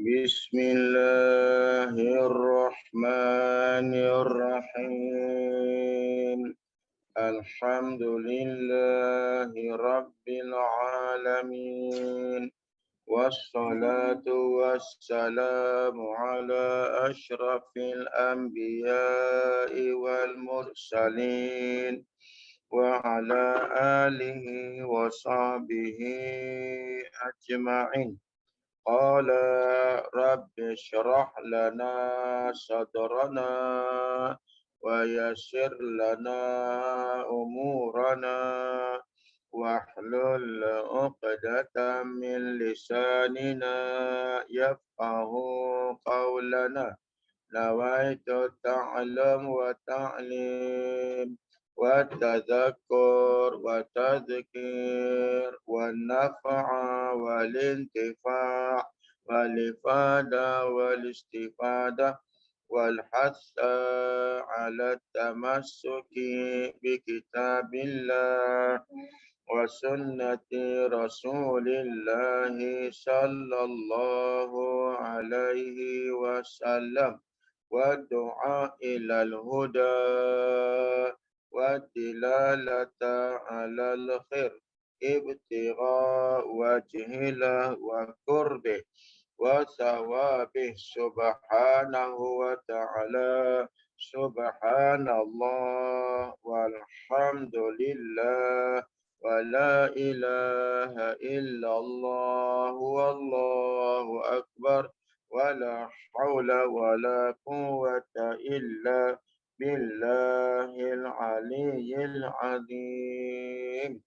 Bismillahirrahmanirrahim. Alhamdulillahi Rabbil Alamin. Wassalatu wassalamu ala ashrafil anbiya'i wal mursalin. Wa ala alihi wa sahbihi ajma'in. Qala rabbi shrah lana sadrana wa yassir lana umurana wahlul 'uqdatam min lisanina yafqahu qawlana. Nawaitu ta'lam wa ta'lim wa tadhakkur wa tadhkir wa naf'a wal intifa' wal ifada wal istifada wal hassa ala tamassuki bi kitabillah wa sunnati rasulillahi sallallahu alaihi wasallam wa du'a ilal huda wa dilalata alal khair ibtigha wajhilah wa qurbih wa thawabih subhanahu wa ta'ala. Subhanallah walhamdulillah wa la ilaha illallah wallahu akbar wa la hawla wa la quwwata illa billahil aliyyil azim.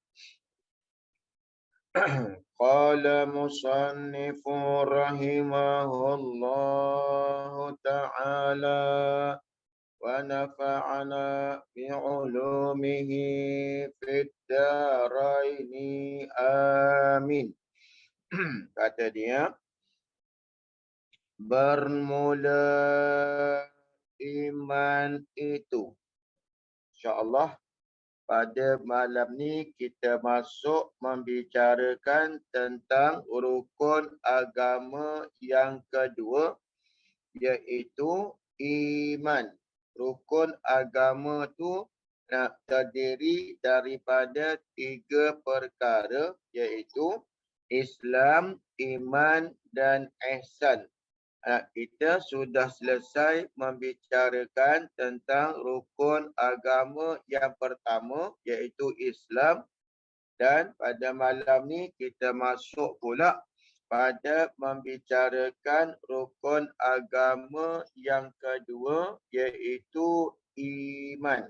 Qala musannifu rahimahullahu ta'ala wa nafa'ana bi'ulumihi fid daraini amin. Kata dia, bermula iman itu. InsyaAllah pada malam ni kita masuk membicarakan tentang rukun agama yang kedua, iaitu iman. Rukun agama tu nak terdiri daripada 3 perkara, iaitu Islam, iman dan ihsan. Kita sudah selesai membicarakan tentang rukun agama yang pertama, iaitu Islam. Dan pada malam ni kita masuk pula pada membicarakan rukun agama yang kedua, iaitu iman.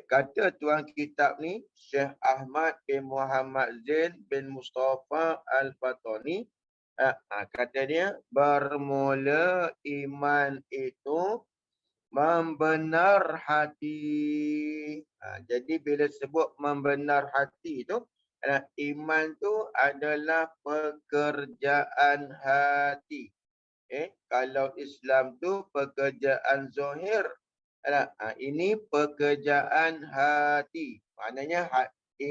Kata tuan kitab ni, Syekh Ahmad bin Muhammad Zain bin Mustafa Al-Fatani, kata dia, bermula iman itu membenar hati. Jadi bila sebut membenar hati itu, iman tu adalah pekerjaan hati. Kalau Islam tu pekerjaan zahir, ini pekerjaan hati. Maknanya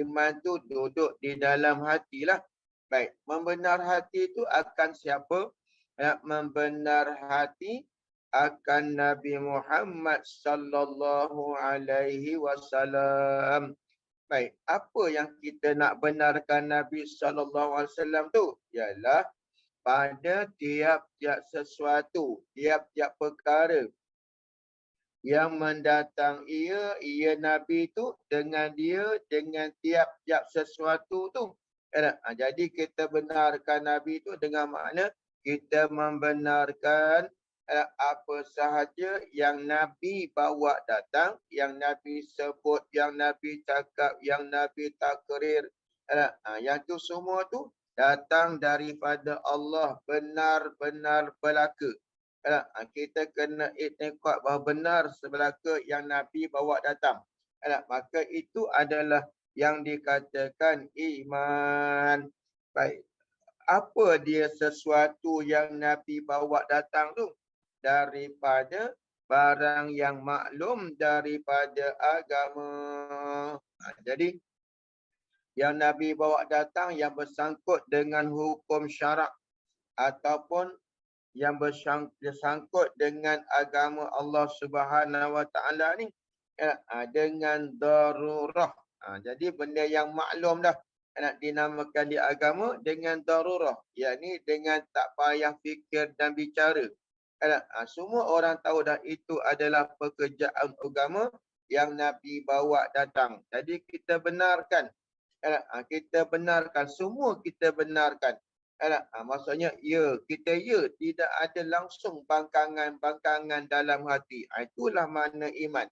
iman tu duduk di dalam hati lah. Baik, membenar hati itu akan siapa? Membenar hati akan Nabi Muhammad sallallahu alaihi wasallam. Baik, apa yang kita nak benarkan Nabi sallallahu alaihi wasallam tu? Ialah pada tiap-tiap sesuatu, tiap-tiap perkara yang mendatang ia Nabi tu dengan tiap-tiap sesuatu tu. Jadi kita benarkan Nabi itu dengan makna kita membenarkan apa sahaja yang Nabi bawa datang, yang Nabi sebut, yang Nabi cakap, yang Nabi takrir. Yang tu semua tu datang daripada Allah, benar-benar belaka. Kita kena iktikad bahawa benar sebelaka yang Nabi bawa datang. Maka itu adalah yang dikatakan iman. Baik. Apa dia sesuatu yang Nabi bawa datang tu? Daripada barang yang maklum daripada agama. Jadi, yang Nabi bawa datang yang bersangkut dengan hukum syarak ataupun yang bersangkut dengan agama Allah Subhanahu Wa Taala ni dengan darurah. Jadi benda yang maklum dah nak dinamakan di agama dengan darurah, yakni dengan tak payah fikir dan bicara. Semua orang tahu dah itu adalah pekerjaan agama yang Nabi bawa datang. Jadi kita benarkan. Kita benarkan, semua kita benarkan. Maksudnya ya, kita ya, tidak ada langsung bangkangan-bangkangan dalam hati. Itulah makna iman.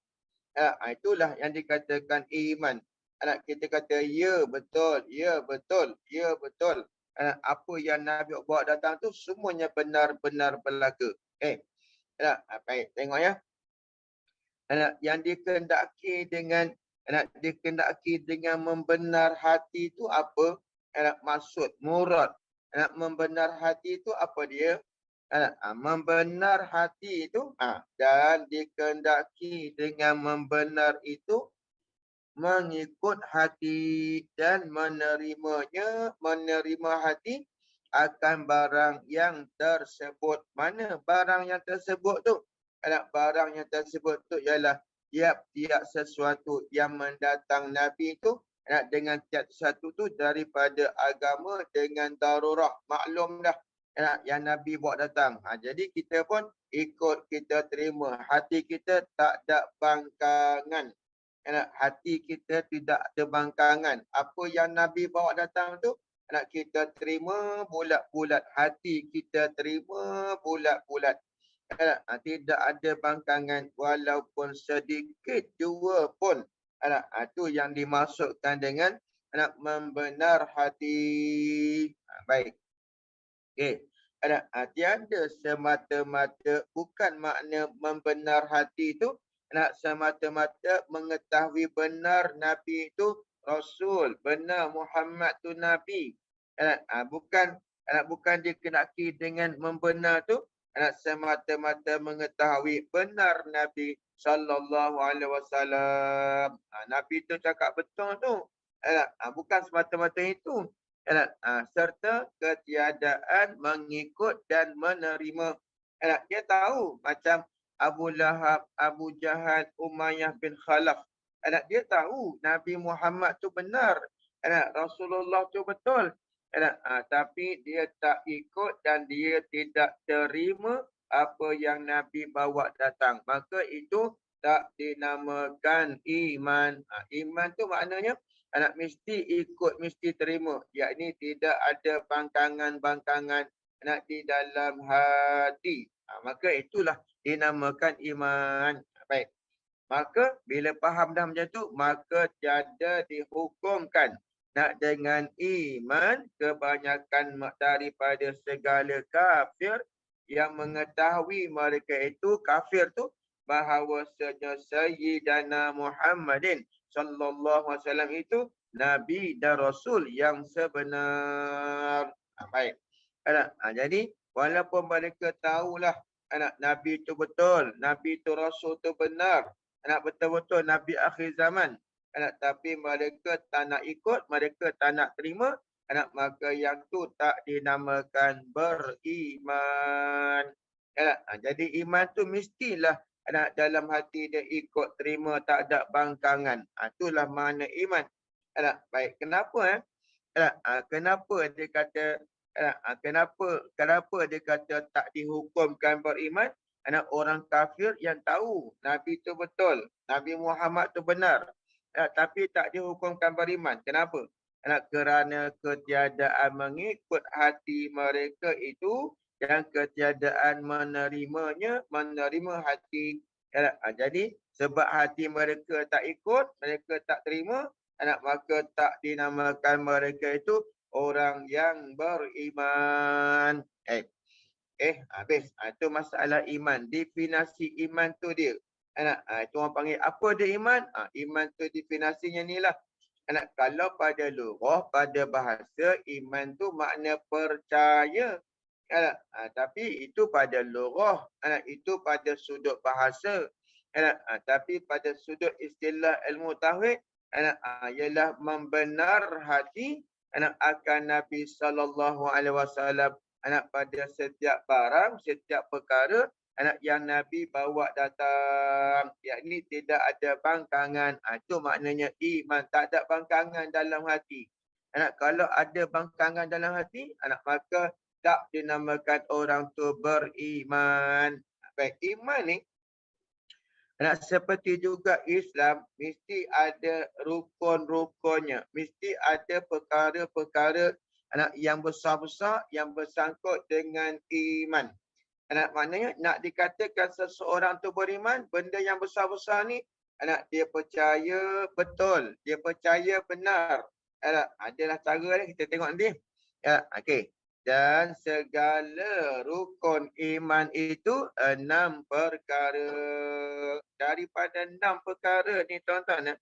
Itulah yang dikatakan iman. Kita kata ya betul, ya betul, ya betul. Apa yang Nabi bawa datang tu semuanya benar-benar berlaku. Baik, tengok ya. Yang dikehendaki dengan membenar hati itu apa? Maksud, murad. Membenar hati itu apa dia? Membenar hati itu dan dikehendaki dengan membenar itu mengikut hati dan menerima hati akan barang yang tersebut. Mana barang yang tersebut tu? Barang yang tersebut tu ialah tiap-tiap sesuatu yang mendatang Nabi tu dengan tiap sesuatu tu daripada agama dengan darurah. Maklum dah yang Nabi bawa datang. Jadi kita pun ikut, kita terima. Hati kita tak ada bangkangan. Hati kita tidak ada bangkangan. Apa yang Nabi bawa datang tu kita terima bulat-bulat. Hati kita terima bulat-bulat. Tidak ada bangkangan walaupun sedikit jua pun. Itu yang dimaksudkan dengan membenar hati. Baik. Okey. Tiada semata-mata, bukan makna membenar hati itu semata-mata mengetahui benar Nabi itu Rasul, benar Muhammad tu Nabi. Bukan dikehendaki dengan membenar tu semata-mata mengetahui benar Nabi sallallahu alaihi wasallam. Nabi tu cakap betul tu. Bukan semata-mata itu. Serta ketiadaan mengikut dan menerima. Dia tahu macam Abu Lahab, Abu Jahal, Umayyah bin Khalaf. Dia tahu Nabi Muhammad tu benar. Rasulullah tu betul. Tapi dia tak ikut dan dia tidak terima apa yang Nabi bawa datang. Maka itu tak dinamakan iman. Iman tu maknanya mesti ikut, mesti terima. Yakni tidak ada bangkangan-bangkangan di dalam hati. Maka itulah dinamakan iman. Baik. Maka bila faham dah macam tu, maka tiada dihukumkan dengan iman kebanyakan daripada segala kafir yang mengetahui mereka itu kafir tu bahawasanya Sayyidana Muhammadin sallallahu alaihi wasallam itu Nabi dan Rasul yang sebenar. Baik. Jadi walaupun mereka tahulah Nabi itu betul, Nabi itu Rasul itu benar, betul-betul Nabi akhir zaman, tapi mereka tak nak ikut, mereka tak nak terima, maka yang tu tak dinamakan beriman. Jadi iman tu mestilah dalam hati dia ikut, terima, tak ada bangkangan. Itulah makna iman. Baik, kenapa kenapa dia kata kenapa dia kata tak dihukumkan beriman? Orang kafir yang tahu Nabi tu betul, Nabi Muhammad tu benar, tapi tak dihukumkan beriman. Kenapa? Kerana ketiadaan mengikut hati mereka itu dan ketiadaan menerima hati. Jadi sebab hati mereka tak ikut, mereka tak terima, maka tak dinamakan mereka itu orang yang beriman. Habis. Itu masalah iman. Definisi iman tu dia. Itu orang panggil apa dia iman? Iman tu definisinya ni lah. Kalau pada lugah, pada bahasa, iman tu makna percaya. Tapi itu pada lugah, itu pada sudut bahasa. Tapi pada sudut istilah ilmu tauhid, ialah membenar hati akan Nabi sallallahu alaihi wasallam anak pada setiap barang, setiap perkara anak yang Nabi bawa datang. Yakni tidak ada bangkangan. Itu maknanya iman. Tak ada bangkangan dalam hati. Anak kalau ada bangkangan dalam hati, anak maka tak dinamakan orang tu beriman. Baik, iman ni anak seperti juga Islam mesti ada rukun-rukunnya. Mesti ada perkara-perkara anak yang besar-besar yang bersangkut dengan iman. Anak maknanya nak dikatakan seseorang tu beriman, benda yang besar-besar ni anak dia percaya betul, dia percaya benar. Anak adalah cara ni kita tengok nanti. Ya, okey. Dan segala rukun iman itu 6 perkara. Daripada 6 perkara ni tuan-tuan,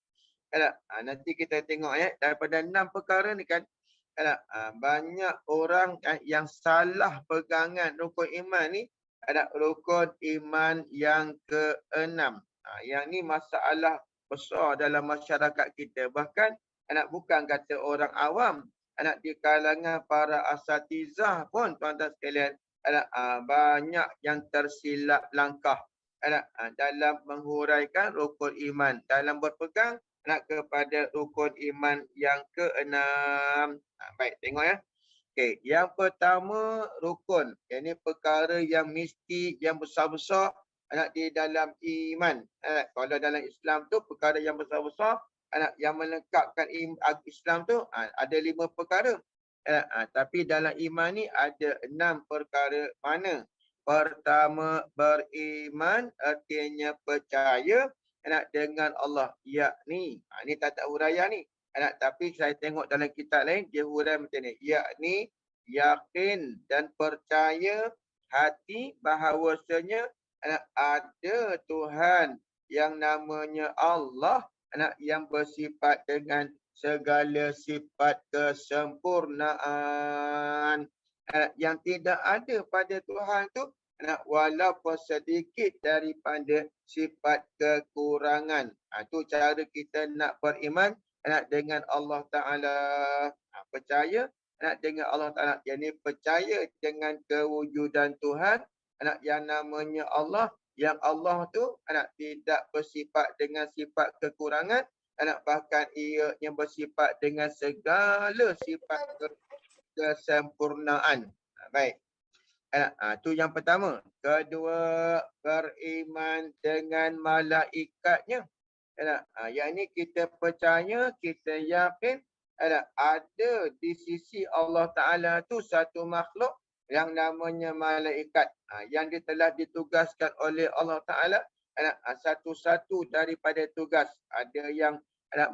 nanti kita tengok daripada 6 perkara ni kan, banyak orang yang salah pegangan rukun iman ni. Ada rukun iman yang ke-6. Yang ni masalah besar dalam masyarakat kita. Bahkan bukan kata orang awam, di kalangan para asatizah pun tuan-tuan sekalian, banyak yang tersilap langkah dalam menghuraikan rukun iman, dalam berpegang kepada rukun iman yang ke-6. Baik, tengok ya. Okey, yang pertama rukun. Ini perkara yang mesti, yang besar-besar di dalam iman. Kalau dalam Islam tu perkara yang besar-besar yang melengkapkan Islam tu ada 5 perkara. Tapi dalam iman ni ada 6 perkara. Mana? Pertama, beriman artinya percaya dengan Allah. Yakni, ni tata huraian ni. Tapi saya tengok dalam kitab lain, dia hurai macam ni. Yakni, yakin dan percaya hati bahawasanya ada Tuhan yang namanya Allah, yang bersifat dengan segala sifat kesempurnaan. Yang tidak ada pada Tuhan tu walaupun sedikit daripada sifat kekurangan. Itu cara kita nak beriman dengan Allah Ta'ala. Percaya dengan Allah Ta'ala. Yang percaya dengan kewujudan Tuhan yang namanya Allah. Yang Allah tu tidak bersifat dengan sifat kekurangan. Bahkan ia yang bersifat dengan segala sifat kesempurnaan. Baik. Itu yang pertama. Kedua, beriman dengan malaikatnya. Yang ini kita percaya, kita yakin ada di sisi Allah Ta'ala tu satu makhluk yang namanya malaikat. Yang dia telah ditugaskan oleh Allah Ta'ala satu-satu daripada tugas. Ada yang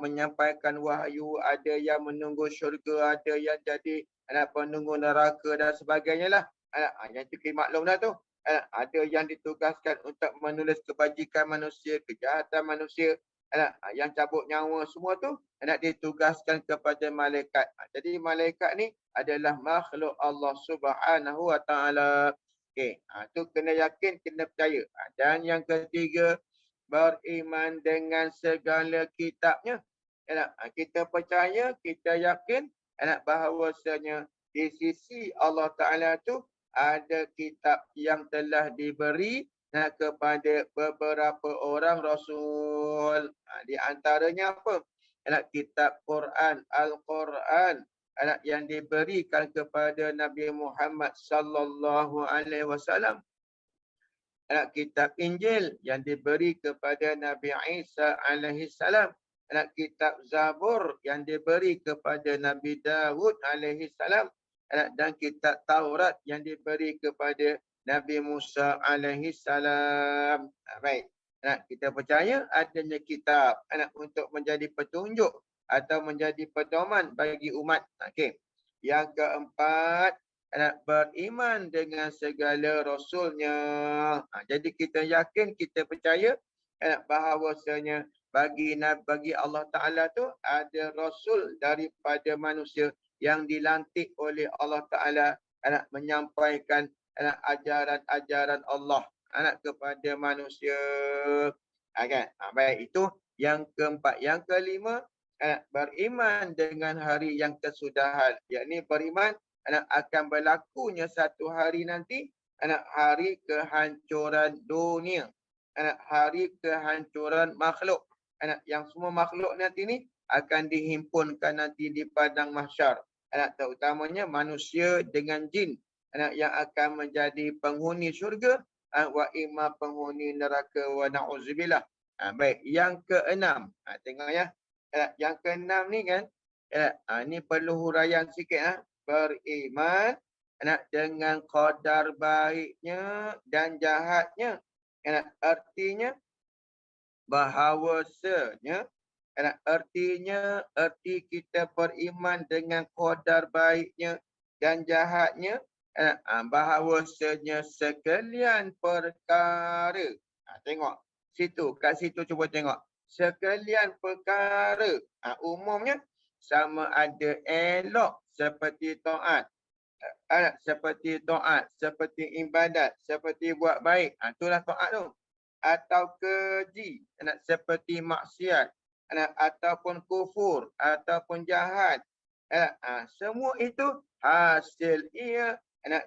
menyampaikan wahyu, ada yang menunggu syurga, ada yang jadi penunggu neraka dan sebagainya lah. Yang itu maklum dah tu. Ada yang ditugaskan untuk menulis kebajikan manusia, kejahatan manusia. Yang cabut nyawa semua tu ditugaskan kepada malaikat. Jadi malaikat ni adalah makhluk Allah Subhanahu Wa Taala. Okey, tu kena yakin, kena percaya. Dan yang ketiga, beriman dengan segala kitabnya. Kita percaya, kita yakin bahawasanya di sisi Allah Ta'ala tu ada kitab yang telah diberi kepada beberapa orang Rasul. Di antaranya apa? Kitab Quran, Al-Quran yang diberikan kepada Nabi Muhammad sallallahu alaihi wasallam. Kitab Injil yang diberi kepada Nabi Isa alaihi salam. Kitab Zabur yang diberi kepada Nabi Dawud alaihi salam. Dan kitab Taurat yang diberi kepada Nabi Musa alaihi salam. Baik. Kita percaya adanya kitab untuk menjadi petunjuk atau menjadi pedoman bagi umat. Okey. Yang keempat, beriman dengan segala rasulnya. Jadi kita yakin, kita percaya bahawasanya bagi Allah Ta'ala tu ada rasul daripada manusia yang dilantik oleh Allah Ta'ala menyampaikan ajaran-ajaran Allah kepada manusia. Kan? Baik, itu yang keempat. Yang kelima, beriman dengan hari yang kesudahan. Yakni beriman akan berlakunya satu hari nanti, hari kehancuran dunia, hari kehancuran makhluk. Yang semua makhluk nanti ni akan dihimpunkan nanti di padang mahsyar. Terutamanya manusia dengan jin, yang akan menjadi penghuni syurga, wa imma penghuni neraka, wa na'udzubillah. Baik, yang keenam. Tengok ya. Yang keenam ni kan, ni perlu huraian sikit. Beriman dengan qadar baiknya dan jahatnya. Artinya bahawasanya, arti kita beriman dengan qadar baiknya dan jahatnya, bahawasanya sekalian perkara. Tengok situ, kat situ cuba tengok. Sekalian perkara, umumnya sama ada elok seperti taat, seperti ibadat, seperti buat baik. Itulah taat tu. Atau keji, seperti maksiat, ataupun kufur, ataupun jahat. Semua itu hasil ia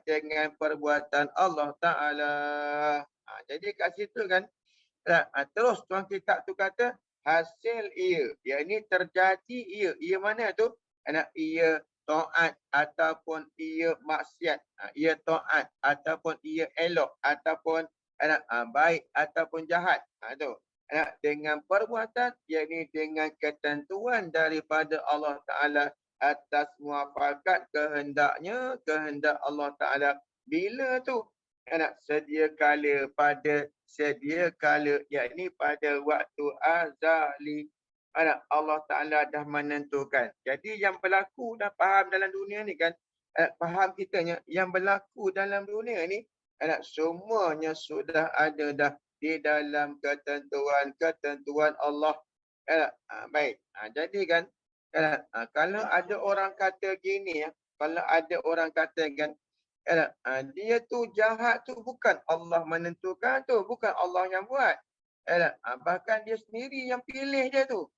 dengan perbuatan Allah Ta'ala. Jadi kat situ kan, terus tuan kitab tu kata hasil ia, yakni terjadi ia. Ia mana tu? Ia taat ataupun ia maksiat. Ia taat ataupun ia elok ataupun baik ataupun jahat. Tu. Dengan perbuatan, yakni dengan ketentuan daripada Allah Ta'ala atas muafakat kehendaknya, kehendak Allah Ta'ala. Bila tu? Sedia kala, yakni pada waktu azali, Allah Ta'ala dah menentukan. Jadi yang berlaku dah faham dalam dunia ni kan, faham kitanya, yang berlaku dalam dunia ni, semuanya sudah ada dah di dalam ketentuan Allah. Baik, jadi kan, kalau ada orang kata gini, kalau ada orang kata kan, dia tu jahat tu bukan Allah menentukan tu, bukan Allah yang buat. Bahkan dia sendiri yang pilih dia tu.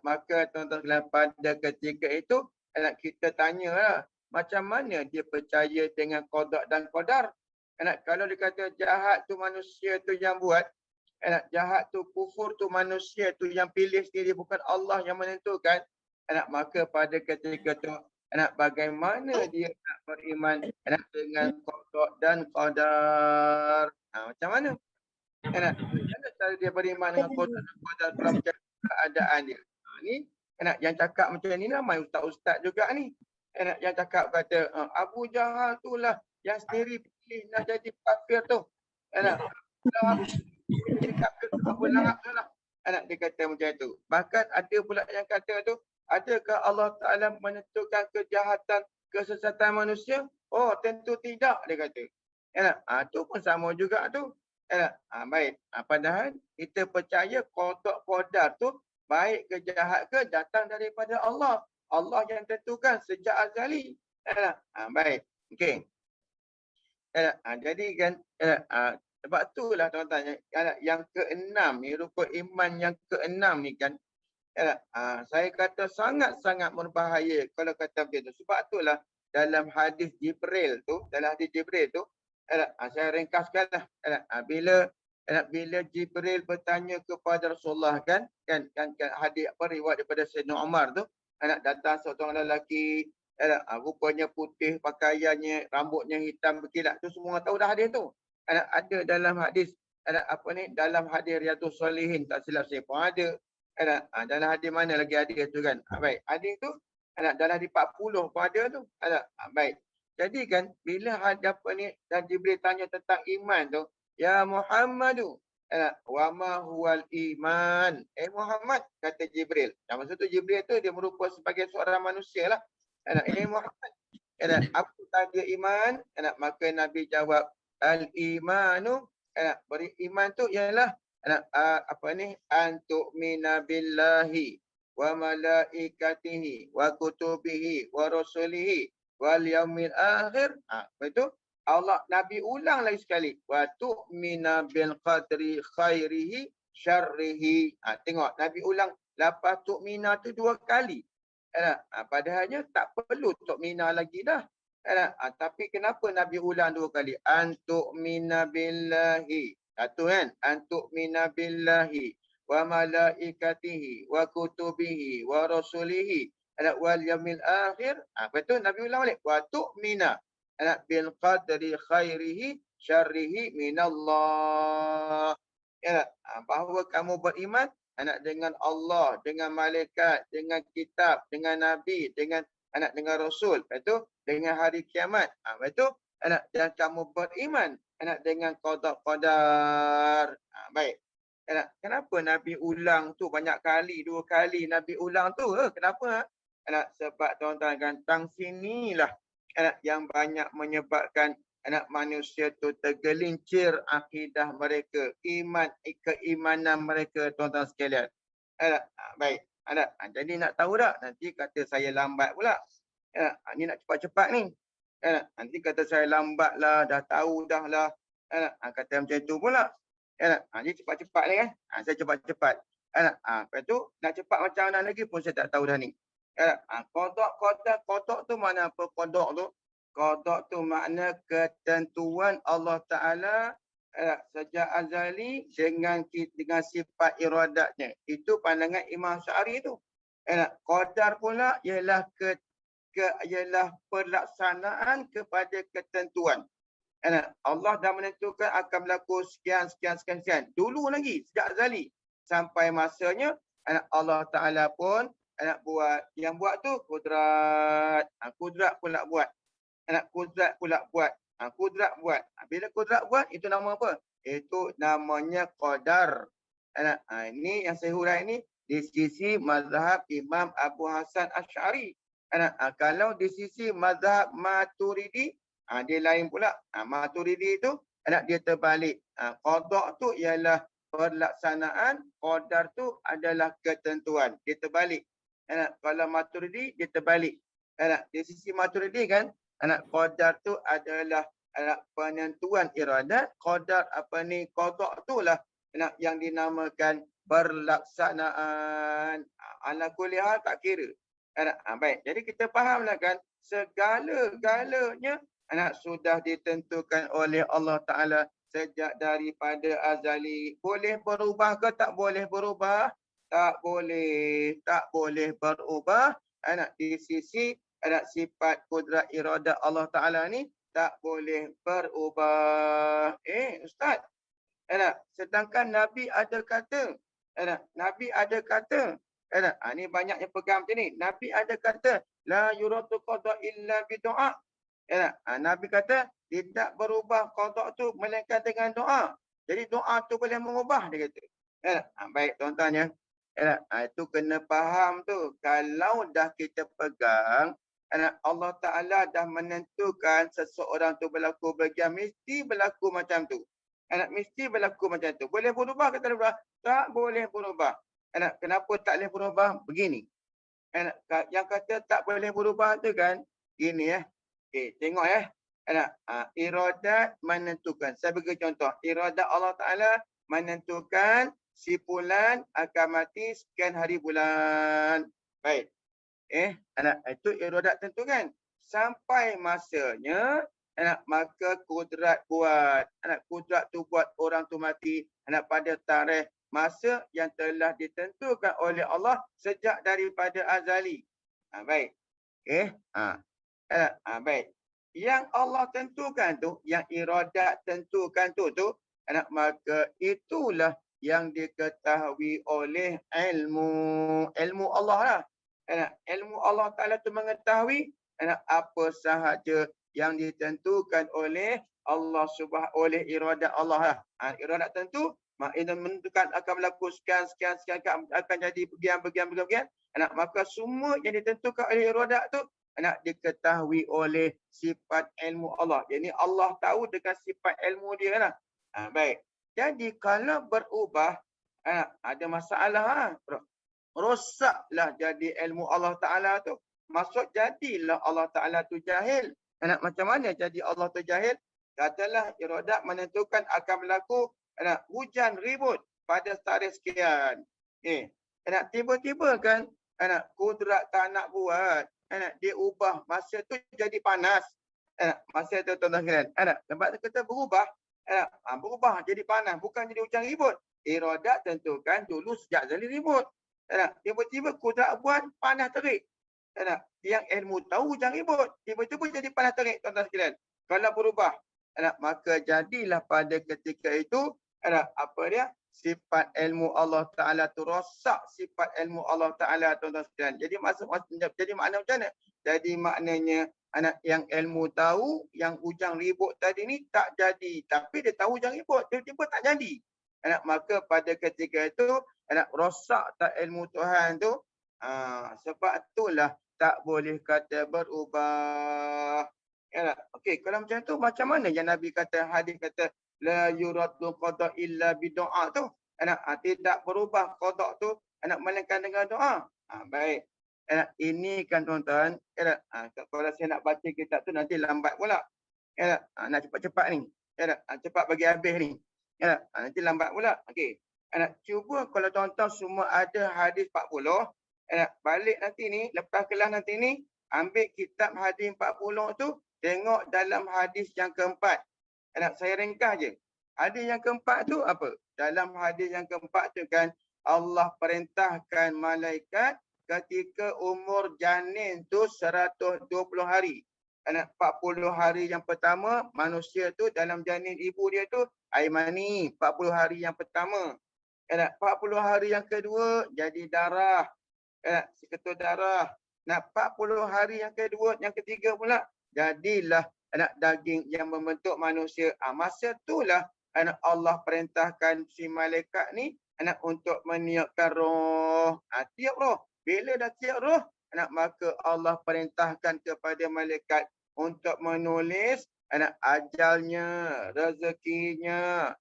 Maka tuan-tuan pada ketika itu kita tanyalah macam mana dia percaya dengan qada dan qadar. Kalau dia kata jahat tu manusia tu yang buat, jahat tu kufur tu manusia tu yang pilih sendiri, bukan Allah yang menentukan. Maka pada ketika tu bagaimana dia nak beriman dengan qada dan qadar? Macam mana? Mana cara dia beriman dengan qada dan qadar kalau macam keadaan dia? Ni yang cakap macam ni ramai ustaz-ustaz juga ni. Yang cakap kata Abu Jahal tu lah yang sendiri pilih nak jadi kafir tu. Jadi kafir tu Abu Lahab tu lah. Dia kata macam tu. Bahkan ada pula yang kata tu, adakah Allah Ta'ala menentukan kejahatan, kesesatan manusia? Oh, tentu tidak, dia kata. Tu pun sama juga tu. Baik. Padahal kita percaya qada tu, baik ke jahat ke, datang daripada Allah. Allah yang tentukan sejak azali. Baik. Okey. Jadi kan, sebab itulah tuan-tuan, yang keenam ni, rukun iman yang keenam ni kan, saya kata sangat-sangat berbahaya kalau kata begitu. Sebab itulah dalam hadis Jibril tu, saya ringkaskanlah. Bila Jibril bertanya kepada Rasulullah kan hadis riwayat daripada Sayyidina Umar tu, datang seorang lelaki, rupanya putih pakaiannya, rambutnya hitam berkilat, tu semua tahu dah hadis tu. Ada dalam hadis dalam hadis Riyadhus Shalihin, tak silap saya pun ada. Dalam hadis mana lagi ada tu kan. Baik, hadis tu dalam hadis 40 pun ada tu. Baik. Jadi kan bila ada dan Jibril tanya tentang iman tu, ya Muhammadu, wa ma huwal iman? Muhammad, kata Jibril. Maksud tu Jibril tu dia merupakan sebagai seorang manusia lah. Muhammad, apa tanda iman? Maka Nabi jawab, al-imanu, beriman tu ialah antu'mina billahi wa malaikatihi wa kutubihi wa rasulihi wal yaumil akhir. Betul? Allah, Nabi ulang lagi sekali, wa tu'mina bil qadri khairihi syarrihi. Tengok Nabi ulang lapas tu'mina tu 2 kali. Padahalnya tak perlu tu'mina lagi dah. Tapi kenapa Nabi ulang 2 kali? Antu'mina billahi. Satu kan? Antu'mina billahi wa malaikatihi wa kutubihi wa rasulihi wal yaumil akhir. Lepas tu Nabi ulang balik. Wa tu'mina bil qadri khairihi syarrihi minallah. Bahawa kamu beriman dengan Allah, dengan malaikat, dengan kitab, dengan nabi, dengan dengan rasul. Lepas tu dengan hari kiamat. Lepas tu dan kamu beriman dengan qada qadar. Baik. Kenapa Nabi ulang tu banyak kali, 2 kali Nabi ulang tu? Kenapa? Sebab tuan-tuan gantang sinilah yang banyak menyebabkan manusia tu tergelincir akidah mereka, keimanan mereka, tuan-tuan sekalian. Baik. Jadi nak tahu tak? Nanti kata saya lambat pula. Ni nak cepat-cepat ni. Nanti kata saya lambat lah, dah tahu dah lah. Kata macam tu pula. Ni cepat-cepat ni kan. Saya cepat-cepat. Lepas tu nak cepat macam mana lagi pun saya tak tahu dah ni. Qada tu mana apa qada tu? Qada tu makna ketentuan Allah Ta'ala sejak azali dengan sifat iradatnya. Itu pandangan Imam Sya'ari tu. Qadar pula ialah ialah pelaksanaan kepada ketentuan. Allah dah menentukan akan berlaku sekian. Dulu lagi, sejak azali. Sampai masanya Allah Ta'ala pun buat. Yang buat tu kudrat. Kudrat pula buat. Kudrat pula buat. Kudrat buat. Bila kudrat buat, itu nama apa? Itu namanya qadar. Ini yang saya hurai ini di sisi mazhab Imam Abu Hasan Asy'ari. Kalau di sisi mazhab Maturidi, dia lain pula. Maturidi itu dia terbalik. Qada tu ialah pelaksanaan, qadar tu adalah ketentuan. Dia terbalik. Kalau Maturidi, dia terbalik. Di sisi Maturidi kan, qadar tu adalah penentuan iradat. Qadar qada tu lah yang dinamakan pelaksanaan. Ala kulli hal tak kira. Baik, jadi kita fahamlah kan, segala-galanya sudah ditentukan oleh Allah Ta'ala sejak daripada azali. Boleh berubah ke tak boleh berubah? Tak boleh berubah. Di sisi sifat kudrat iradat Allah Ta'ala ni tak boleh berubah. Ustaz, sedangkan Nabi ada kata, Nabi ada kata, ni banyak yang pegang macam ni. Nabi ada kata, la yuratu qada illa bidu'a. Nabi kata, tidak berubah qada tu melainkan dengan doa. Jadi doa tu boleh mengubah, dia kata. Baik tuan-tuan ya. Itu kena faham tu. Kalau dah kita pegang, Allah Ta'ala dah menentukan seseorang tu berlaku bagian, mesti berlaku macam tu. Mesti berlaku macam tu. Boleh berubah ke tak berubah? Tak boleh berubah. Kenapa tak boleh berubah? Begini. Yang kata tak boleh berubah tu kan, gini tengok iradat menentukan. Saya bagi contoh. Iradat Allah Ta'ala menentukan si fulan akan mati sekian hari bulan. Baik. Itu iradat tentukan. Sampai masanya, maka kudrat buat. Kudrat tu buat orang tu mati pada tarikh masa yang telah ditentukan oleh Allah sejak daripada azali. Baik. Baik. Yang Allah tentukan tu, yang iradat tentukan tu, maka itulah yang diketahui oleh ilmu Allah lah. Ilmu Allah Ta'ala tu mengetahui apa sahaja yang ditentukan oleh Allah oleh iradat Allah lah. Iradat tentu, maknanya menentukan akan berlaku sekian, akan jadi bagian. Maka semua yang ditentukan oleh iradat tu diketahui oleh sifat ilmu Allah. Jadi Allah tahu dengan sifat ilmu dia lah. Baik. Jadi kalau berubah, ada masalah. Rosaklah jadi ilmu Allah Ta'ala tu. Maksud jadilah Allah Ta'ala tu jahil. Macam mana jadi Allah tu jahil? Katalah iradat menentukan akan berlaku hujan ribut pada tarikh sekian. Tiba-tiba kan kudrat tak nak buat. Dia ubah masa tu jadi panas. Masa tu tuan-tuan sekalian. Lepas tu kita berubah. Berubah jadi panas. Bukan jadi hujan ribut. Iradat tentukan dulu sejak dari ribut. Tiba-tiba kudrat buat panas terik. Yang ilmu tahu hujan ribut. Tiba-tiba jadi panas terik tuan-tuan sekalian. Kalau berubah. Maka jadilah pada ketika itu. Apa dia? Sifat ilmu Allah Ta'ala tu rosak sifat ilmu Allah Ta'ala tuan-tuan sekalian. Jadi jadi makna macam mana? Jadi maknanya yang ilmu tahu yang hujang ribut tadi ni tak jadi. Tapi dia tahu hujang ribut. Tiba-tiba tak jadi. Maka pada ketika itu rosak tak ilmu Tuhan tu. Sebab itulah tak boleh kata berubah. Okey, kalau macam tu macam mana yang Nabi kata hadis kata la yuraddu qada illa bidu'a tu. Tidak berubah qada tu melainkan dengan doa. Baik. Ini kan tuan-tuan, kalau saya nak baca kitab tu nanti lambat pula. Nak cepat-cepat ni. Cepat bagi habis ni. Nanti lambat pula. Okey. Cuba kalau tuan-tuan semua ada hadis 40, balik nanti ni, lepas kelas nanti ni, ambil kitab hadis 40 tu, tengok dalam hadis yang keempat. Saya ringkas je. Hadis yang keempat tu apa? Dalam hadis yang keempat tu kan, Allah perintahkan malaikat ketika umur janin tu 120 hari. 40 hari yang pertama, manusia tu dalam janin ibu dia tu air mani. 40 hari yang pertama. 40 hari yang kedua, jadi darah. Seketul darah. 40 hari yang kedua, yang ketiga pula, jadilah daging yang membentuk manusia. Masa itulah Allah perintahkan si malaikat ni untuk meniupkan roh. Tiup roh. Bila dah tiup roh, maka Allah perintahkan kepada malaikat untuk menulis ajalnya, rezekinya,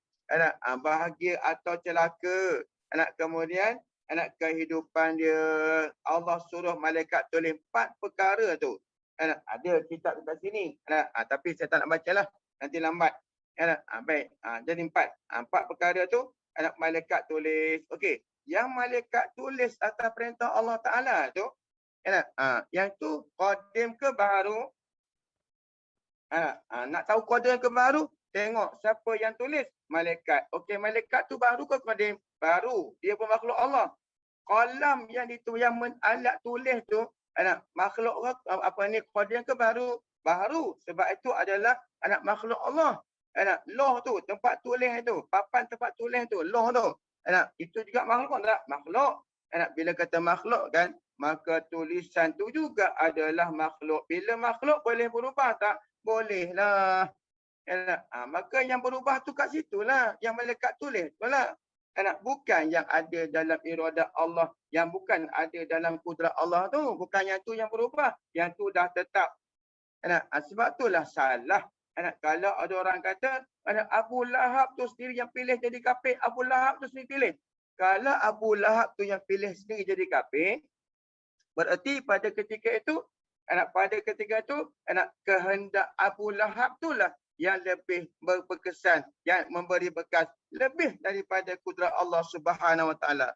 bahagia atau celaka. Kemudian kehidupan dia. Allah suruh malaikat tulis 4 perkara tu. Ada kitab dekat sini. Tapi saya tak nak baca lah. Nanti lambat. Baik. Jadi 4 perkara tu malaikat tulis. Okey. Yang malaikat tulis atas perintah Allah Ta'ala tu. Yang tu qadim ke baru? Nak tahu qadim ke baru? Tengok siapa yang tulis. Malaikat. Okey, malaikat tu baru ke qadim? Baru. Dia pun makhluk Allah. Qalam yang alat tulis tu makhluk apa ni qadim ke baru? Baru. Sebab itu adalah makhluk Allah. Loh tu, tempat tulis tu, papan tempat tulis tu, loh tu. Itu juga makhluk tak? Makhluk. Bila kata makhluk kan, maka tulisan tu juga adalah makhluk. Bila makhluk boleh berubah tak? Boleh lah. Maka yang berubah tu kat situlah, yang malaikat tulis tu lah. Bukan yang ada dalam iradah Allah, yang bukan ada dalam kudrat Allah tu, bukan yang tu yang berubah, yang tu dah tetap. Sebab itulah salah. Kalau ada orang kata Abu Lahab tu sendiri yang pilih jadi kafir, Abu Lahab tu sendiri pilih. Kalau Abu Lahab tu yang pilih sendiri jadi kafir, berarti pada ketika itu kehendak Abu Lahab tu lah yang lebih berkesan, yang memberi bekas lebih daripada kudrat Allah Subhanahu Wa Taala.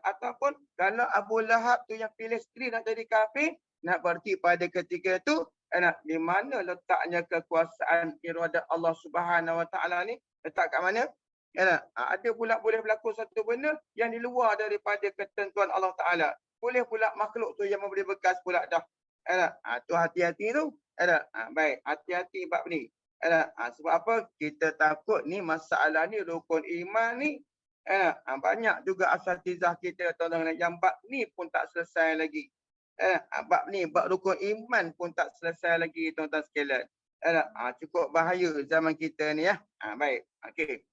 Ataupun kalau Abu Lahab tu yang pilih sendiri nak jadi kafir, berarti pada ketika itu di mana letaknya kekuasaan iradah Allah Subhanahu Wa Taala ni? Letak kat mana? Ada pula boleh berlaku satu benda yang di luar daripada ketentuan Allah Taala. Boleh pula makhluk tu yang memberi bekas pula dah. Tu hati-hati tu. Baik, hati-hati bab ni. Sebab apa? Kita takut ni masalah ni rukun iman ni. Banyak juga asatizah kita tuan-tuan yang bab ni pun tak selesai lagi. Bab ni, bab rukun iman pun tak selesai lagi tuan-tuan sekalian. Cukup bahaya zaman kita ni ya. Baik. Okey.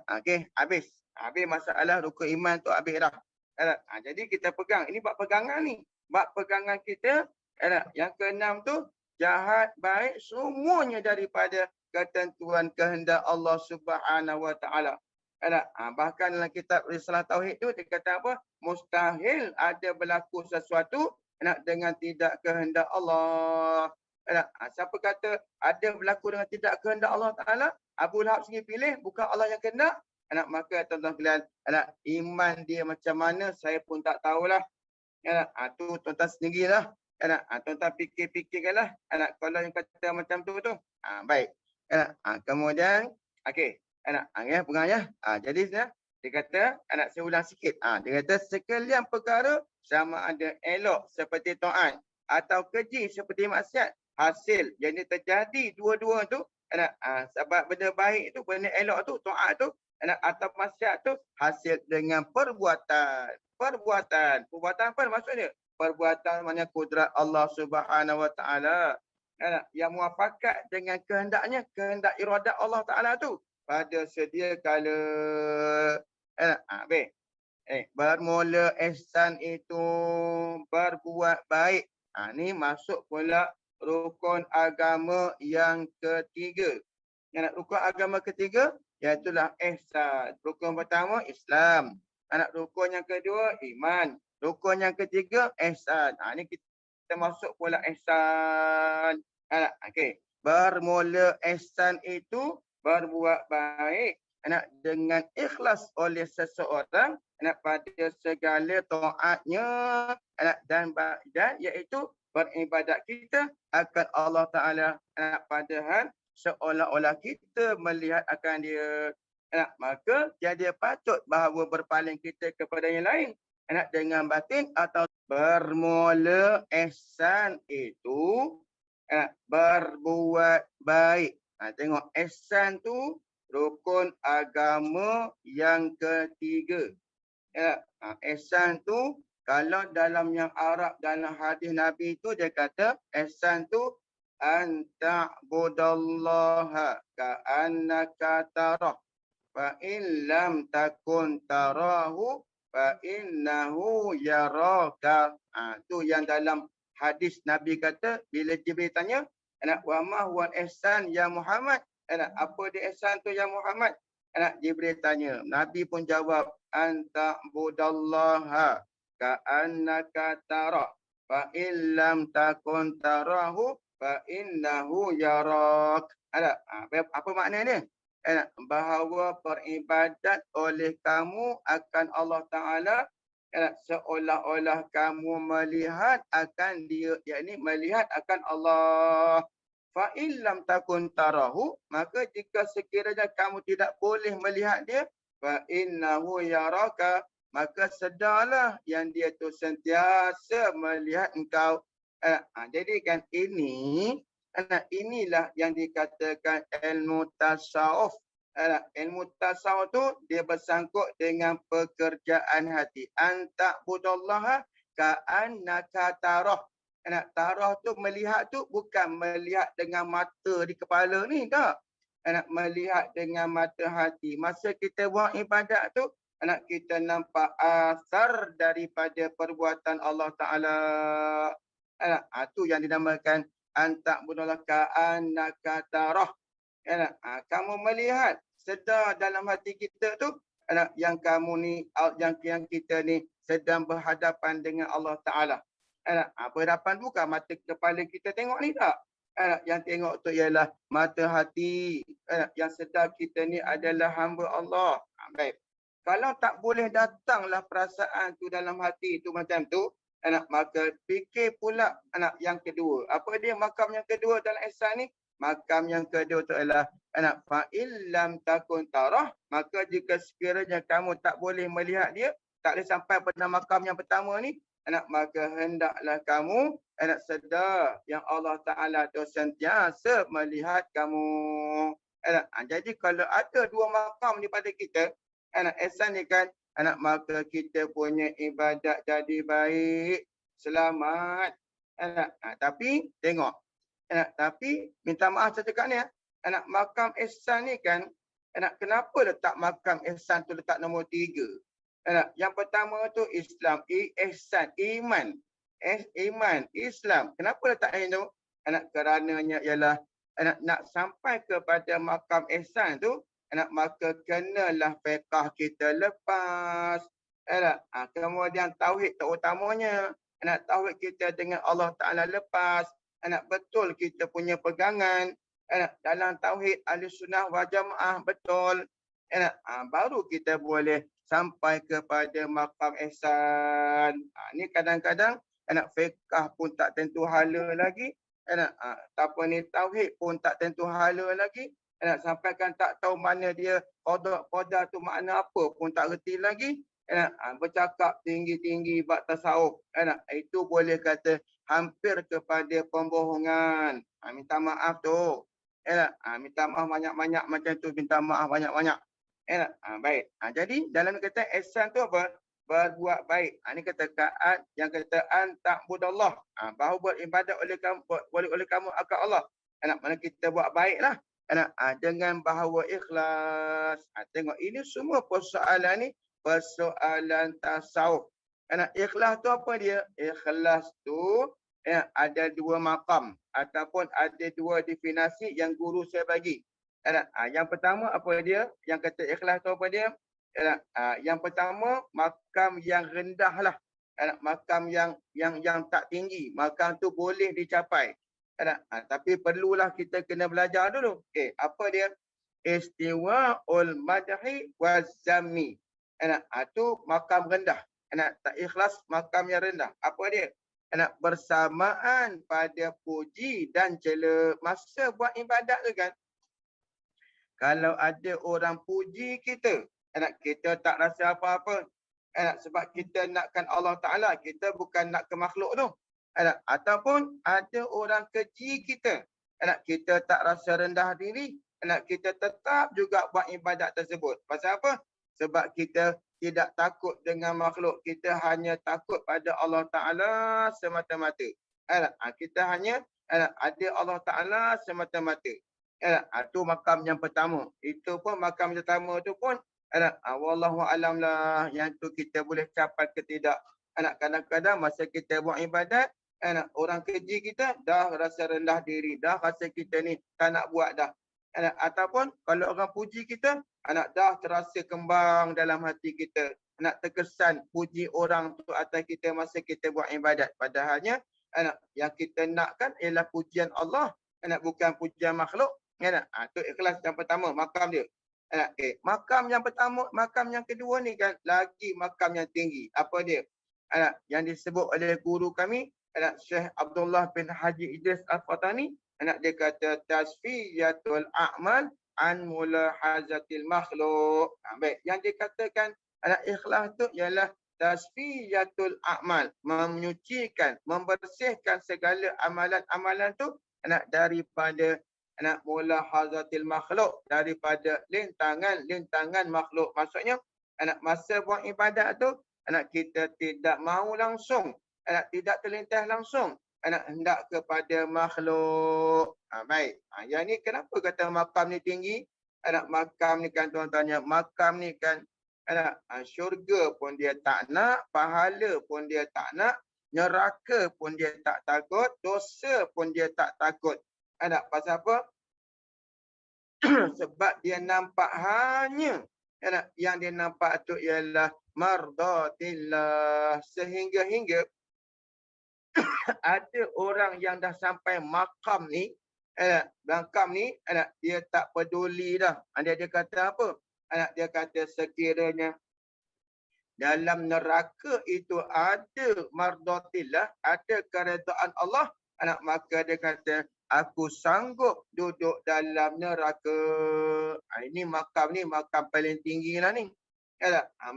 Okey, habis. Habis masalah rukun iman tu habis dah. Jadi kita pegang. Ini bab pegangan ni. Bab pegangan kita. Yang keenam tu. Jahat, baik, semuanya daripada ketentuan kehendak Allah Subhanahu Wa Taala. Bahkan dalam kitab Risalah Tauhid tu dia kata apa? Mustahil ada berlaku sesuatu dengan tidak kehendak Allah. Siapa kata ada berlaku dengan tidak kehendak Allah Taala? Abu Lahab sendiri pilih, bukan Allah yang kehendak. Maka tuan-tuan sekalian, iman dia macam mana saya pun tak tahulah. Tu tuan-tuan sendirilah. Anak, tuan-tuan fikirkanlah anak kalau yang kata macam tu tu. Baik. Anak, kemudian okey. Anak, ya pegang ya. Jadi dia kata anak saya ulang sikit. Dia kata sekalian perkara sama ada elok seperti taat atau keji seperti maksiat hasil yang terjadi dua-dua tu anak sebab benda baik tu benda elok tu taat tu anak atau maksiat tu hasil dengan perbuatan apa maksudnya perbuatan maknanya kudrat Allah Subhanahu Wa Taala yang muafakat dengan kehendaknya kehendak iradat Allah Taala tu pada sedia kala baik bermula ihsan itu berbuat baik. Ni masuk pula rukun agama yang ketiga. Rukun agama ketiga iaitulah ihsan. Rukun pertama Islam. Rukun yang kedua iman. Rukun yang ketiga ihsan. Ni kita masuk pula ihsan. Okey. Bermula ihsan itu berbuat baik dengan ikhlas oleh seseorang pada segala taatnya dan iaitu beribadat kita akan Allah Taala padahal seolah-olah kita melihat akan dia maka jadi patut bahawa berpaling kita kepada yang lain dengan batin atau bermula ihsan itu berbuat baik. Tengok ihsan tu rukun agama yang ketiga. Ihsan tu kalau dalam yang Arab dalam hadis Nabi tu dia kata ihsan tu anta'budallaha ka'annaka tarah fa in lam takun tarahu fa innahu yaraka. Tu yang dalam hadis Nabi kata bila Jibril tanya wa ma huwa ihsan ya Muhammad. Apa dia ihsan tu ya Muhammad? Jibril tanya. Nabi pun jawab anta budallaha ka'annaka tara fa illam takun tarahu fa innahu yarak. Apa makna ni? Bahawa beribadat oleh kamu akan Allah Ta'ala seolah-olah kamu melihat akan dia, yakni melihat akan Allah. Fa illam takun tarahu, maka jika sekiranya kamu tidak boleh melihat dia, fa innahu yaraka, maka sedarlah yang dia tu sentiasa melihat engkau. Jadi kan inilah yang dikatakan ilmu tasawuf. Ilmu tasawuf tu dia bersangkut dengan pekerjaan hati. Anta budallaha ka'annaka tarah. Tarah tu melihat tu bukan melihat dengan mata di kepala ni tak. Melihat dengan mata hati. Masa kita buat ibadat tu kita nampak asar daripada perbuatan Allah Ta'ala. Tu yang dinamakan anta budallaha ka'annaka tarah. Kamu melihat sedar dalam hati kita tu yang kamu ni yang kita ni sedang berhadapan dengan Allah Taala. Berhadapan bukan mata kepala kita tengok ni tak. Yang tengok tu ialah mata hati yang sedar kita ni adalah hamba Allah. Baik. Kalau tak boleh datanglah perasaan tu dalam hati tu macam tu, maka fikir pula yang kedua. Apa dia makam yang kedua dalam ihsan ni? Makam yang kedua tu adalah fa illam takun tarah, maka jika sekiranya kamu tak boleh melihat dia, tak boleh sampai pada makam yang pertama ni, maka hendaklah kamu sedar yang Allah Taala tu sentiasa melihat kamu. Jadi kalau ada dua makam ni pada kita, ihsan ni kan maka kita punya ibadat jadi baik, selamat. Tapi tengok tapi minta maaf saya cakap ni makam ihsan ni kan kenapa letak makam ihsan tu letak nombor 3? Yang pertama tu Islam, ihsan, iman. Iman, Islam. Kenapa letak itu? Kerananya ialah nak sampai kepada makam ihsan tu maka kenalah fiqh kita lepas. Kemudian tauhid terutamanya. Tauhid kita dengan Allah Ta'ala lepas. Betul kita punya pegangan dalam tauhid Ahlussunnah wal Jamaah betul. Baru kita boleh sampai kepada maqam ihsan. Ni kadang-kadang Anak fiqh pun tak tentu hala lagi. Anak apa ni tauhid pun tak tentu hala lagi. Anak sampaikan tak tahu mana dia qada tu makna apa pun tak reti lagi. Anak bercakap tinggi-tinggi bab tasawuf. Anak itu boleh kata hampir kepada pembohongan. Minta maaf tu. Minta maaf banyak-banyak macam tu, minta maaf banyak-banyak. Baik. Jadi dalam kata ihsan tu apa? Berbuat baik. Ini katakan yang kata tak budallah. Bahawa buat ibadat oleh kamu oleh kamu akan Allah. Mana kita buat baiklah. Dengan bahawa ikhlas. Tengok ini semua persoalan ni persoalan tasawuf. Ikhlas tu apa dia? Ikhlas tu ada dua makam ataupun ada dua definisi yang guru saya bagi. Yang pertama apa dia? Yang kata ikhlas tu apa dia? Yang pertama makam yang rendah lah. Makam yang tak tinggi. Makam tu boleh dicapai. Tapi perlulah kita kena belajar dulu. Apa dia? Istiwa'ul madhi wazami. Tu makam rendah. Tak ikhlas makam yang rendah. Apa dia? Bersamaan pada puji dan cela. Masa buat ibadat tu kan, kalau ada orang puji kita, kita tak rasa apa-apa. Sebab kita nakkan Allah Ta'ala, kita bukan nak ke makhluk tu. Ataupun ada orang keji kita, kita tak rasa rendah diri, kita tetap juga buat ibadat tersebut. Pasal apa? Sebab kita tidak takut dengan makhluk, kita hanya takut pada Allah Ta'ala semata-mata. Kita hanya ada Allah Ta'ala semata-mata. Itu makam yang pertama. Itu pun makam pertama tu pun wallahu alam lah, yang tu kita boleh capai ke tidak. Kadang-kadang masa kita buat ibadat, orang keji kita dah rasa rendah diri, dah rasa kita ni tak nak buat dah. Ataupun kalau orang puji kita, dah terasa kembang dalam hati kita. Terkesan puji orang tu atas kita masa kita buat ibadat. Padahalnya yang kita nakkan ialah pujian Allah, bukan pujian makhluk. Itu ikhlas yang pertama, makam dia. Makam yang pertama, makam yang kedua ni kan lagi makam yang tinggi. Apa dia? Yang disebut oleh guru kami, Syekh Abdullah bin Haji Idris Al-Fatani, dia kata tasfiyatul a'mal an mulahazatil makhluk. Baik, yang dikatakan ikhlas tu ialah tasfiyatul a'mal, menyucikan, membersihkan segala amalan-amalan tu daripada mulahazatil makhluk, daripada lintangan makhluk. Maksudnya masa buat ibadat tu kita tidak mau langsung, tidak terlintas langsung hendak kepada makhluk. Baik. Yang ni kenapa kata makam ni tinggi? Makam ni kan tuan-tuannya, makam ni kan syurga pun dia tak nak, pahala pun dia tak nak, neraka pun dia tak takut, dosa pun dia tak takut. Pasal apa? Sebab dia nampak hanya yang dia nampak tu ialah mardatillah. Sehingga ada orang yang dah sampai makam ni, dia tak peduli dah. Dia kata apa? Dia kata sekiranya dalam neraka itu ada mardatillah, ada keredaan Allah, maka dia kata aku sanggup duduk dalam neraka. Ini makam ni makam paling tinggi lah ni.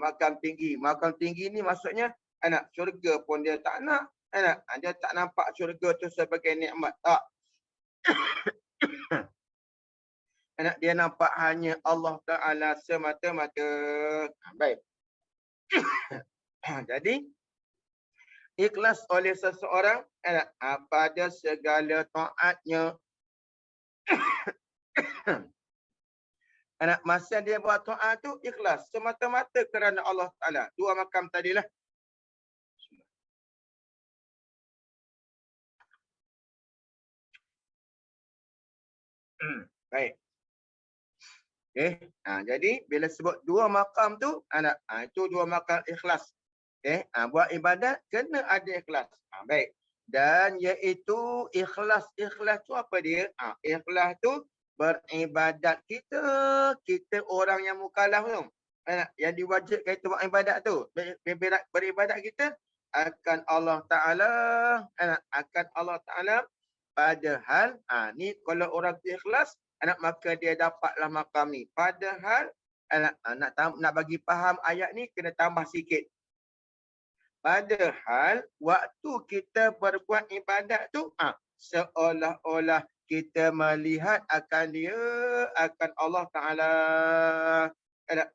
Makam tinggi. Makam tinggi ni maksudnya syurga pun dia tak nak. Dia tak nampak syurga tu sebagai nikmat. Tak. Dia nampak hanya Allah Ta'ala semata-mata. Baik. Jadi ikhlas oleh seseorang pada segala taatnya. Masa dia buat taat tu ikhlas semata-mata kerana Allah Ta'ala. Dua makam tadilah. Baik. Jadi bila sebut dua makam tu, itu dua makam ikhlas. Buat ibadat kena ada ikhlas. Baik. Dan iaitu ikhlas tu apa dia? Ikhlas tu beribadat kita orang yang mukallaf tu. Yang diwajibkan itu buat ibadat tu. Beribadat kita akan Allah Ta'ala, akan Allah Ta'ala, padahal, ni kalau orang tu ikhlas, maka dia dapatlah makam ni. Padahal, nak bagi faham ayat ni, kena tambah sikit. Padahal, waktu kita berbuat ibadat tu, seolah-olah kita melihat akan dia, akan Allah Ta'ala.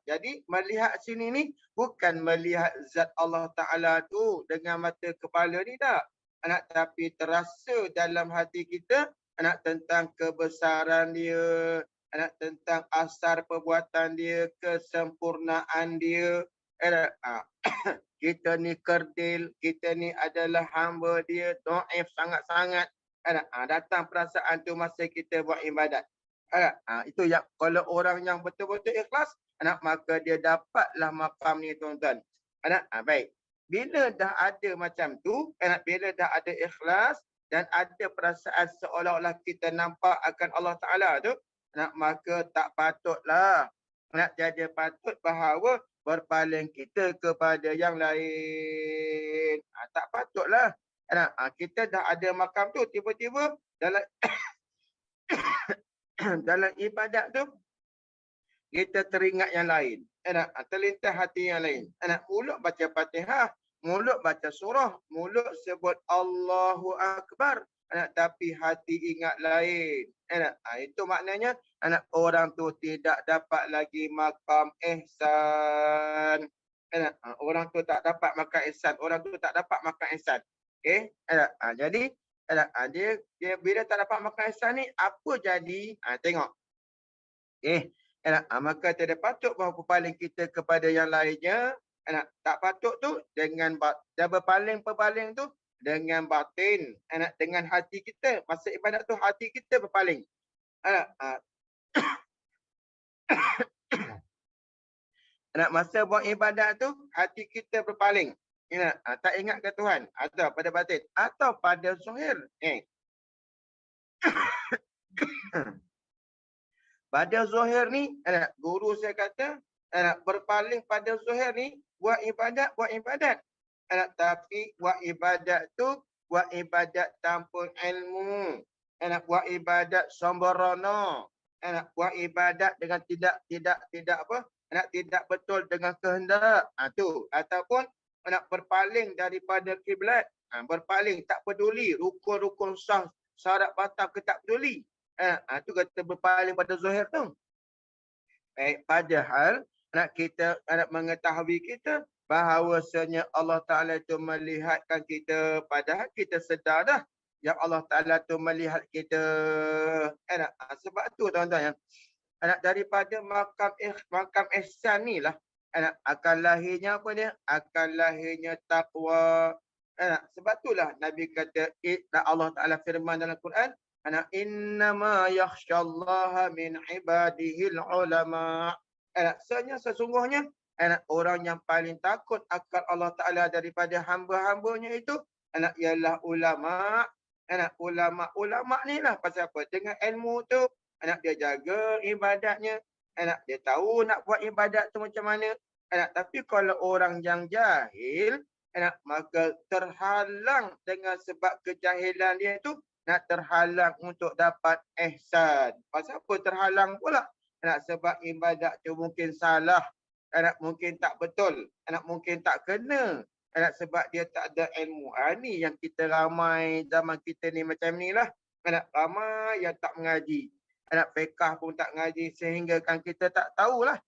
Jadi, melihat sini ni, bukan melihat zat Allah Ta'ala tu dengan mata kepala ni tak. Tapi terasa dalam hati kita, tentang kebesaran dia, tentang asar perbuatan dia, kesempurnaan dia. Kita ni kerdil, kita ni adalah hamba dia, do'if sangat-sangat. Datang perasaan tu masa kita buat ibadat. Itu yang kalau orang yang betul-betul ikhlas, maka dia dapatlah makam ni tuan-tuan. Baik. Bila dah ada macam tu, bila dah ada ikhlas dan ada perasaan seolah-olah kita nampak akan Allah Ta'ala tu, maka tak patutlah. Jadi patut bahawa berpaling kita kepada yang lain. Tak patutlah. Kita dah ada makam tu, tiba-tiba dalam dalam ibadat tu, kita teringat yang lain. Terlintas hati yang lain. Mulut baca Fatihah, mulut baca surah, mulut sebut Allahu Akbar. Tapi hati ingat lain. Itu maknanya orang tu tidak dapat lagi makam ihsan. Orang tu tak dapat makam ihsan. Orang tu tak dapat makam ihsan. Okay? Jadi, dia bila tak dapat makam ihsan ni, apa jadi? Tengok. Okay? Maka tidak patut bahawa berpaling kita kepada yang lainnya. Tak patut tu dengan berpaling tu dengan batin, dengan hati kita. Masa ibadat tu hati kita berpaling. Masa buat ibadat tu hati kita berpaling. Tak ingat ke Tuhan atau pada batin atau pada zahir. Pada zahir ni, guru saya kata, berpaling pada zahir ni, buat ibadat. Tapi buat ibadat tu, buat ibadat tanpa ilmu. Buat ibadat sembrono. Buat ibadat dengan tidak betul dengan kehendak. Tu. Ataupun berpaling daripada kiblat. Berpaling, tak peduli. Rukun-rukun sah, syarat batal ke tak peduli. Itu kata berpaling pada zahir tu. Padahal kita mengetahui kita bahawasanya Allah Ta'ala itu melihatkan kita. Padahal kita sedar dah yang Allah Ta'ala itu melihat kita. Sebab tu tuan-tuan, daripada makam ihsan ni lah akan lahirnya apa dia? Akan lahirnya taqwa. Sebab itulah Nabi kata, Allah Ta'ala firman dalam Quran, innama yakhsyallaha min ibadihil ulama. Sesungguhnya orang yang paling takut akan Allah Ta'ala daripada hamba-hambanya itu ialah ulama. Ulama ni lah pasal apa? Dengan ilmu tu dia jaga ibadatnya. Dia tahu nak buat ibadat tu macam mana. Tapi kalau orang yang jahil, maka terhalang dengan sebab kejahilan dia tu, terhalang untuk dapat ihsan. Pasal apa terhalang pula? Sebab ibadat tu mungkin salah, mungkin tak betul, mungkin tak kena, sebab dia tak ada ilmu. Ni yang kita ramai zaman kita ni macam ni lah. Ramai yang tak mengaji. Fiqh pun tak mengaji sehingga kan kita tak tahulah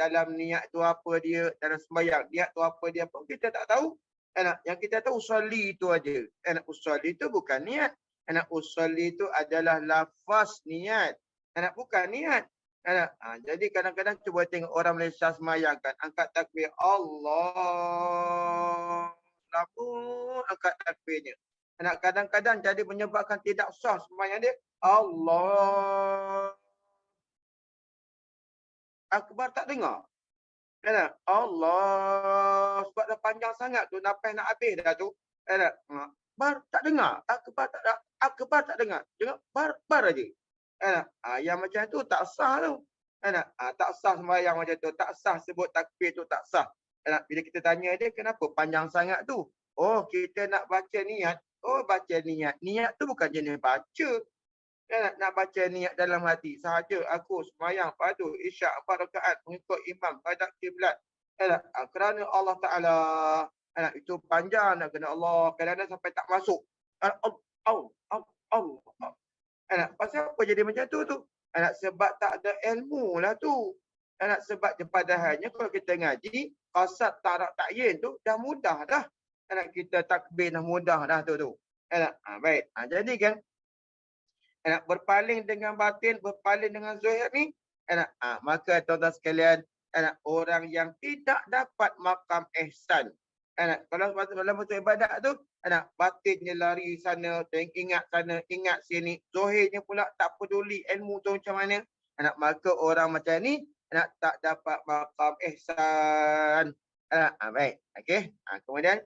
dalam niat tu apa dia, dalam sembahyang niat tu apa dia pun kita tak tahu. Yang kita tahu usolli itu aja. Usolli itu bukan niat. Usolli itu adalah lafaz niat. Bukan niat. Jadi kadang-kadang cuba tengok orang Malaysia sembahyang kan, angkat takbir Allah. Namun angkat takbirnya. Kadang-kadang jadi menyebabkan tidak sah sembahyang dia. Allah Akbar tak dengar. Allah sebab dah panjang sangat tu, nafas nak habis dah tu. Bar tak dengar. Akbar tak dengar. Dengar bar aja. Yang macam tu tak sah tu. Tak sah sembahyang macam tu, tak sah sebut takbir tu tak sah. Bila kita tanya dia kenapa panjang sangat tu? Oh, kita nak baca niat. Oh, baca niat. Niat tu bukan jenis baca. Nak baca niat dalam hati. Sahaja aku semayang padu isyak 4 rakaat mengikut imam pada kiblat. Kerana Allah Ta'ala. Itu panjang nak kena Allah. Kadang-kadang sampai tak masuk. Pasal apa jadi macam tu? Sebab tak ada ilmu lah tu. Sebab padahalnya kalau kita ngaji, qasad tarak ta'yin tu dah mudah dah. Kita takbir dah mudah dah tu. Baik. Jadi kan, berpaling dengan batin, berpaling dengan zahir ni, maka tuan-tuan sekalian, orang yang tidak dapat makam ihsan. Kalau dalam bentuk ibadat tu, batinnya lari sana, ingat sana, ingat sini. Zahirnya pula tak peduli ilmu tu macam mana. Maka orang macam ni, tak dapat makam ihsan. Baik. Okey. Kemudian,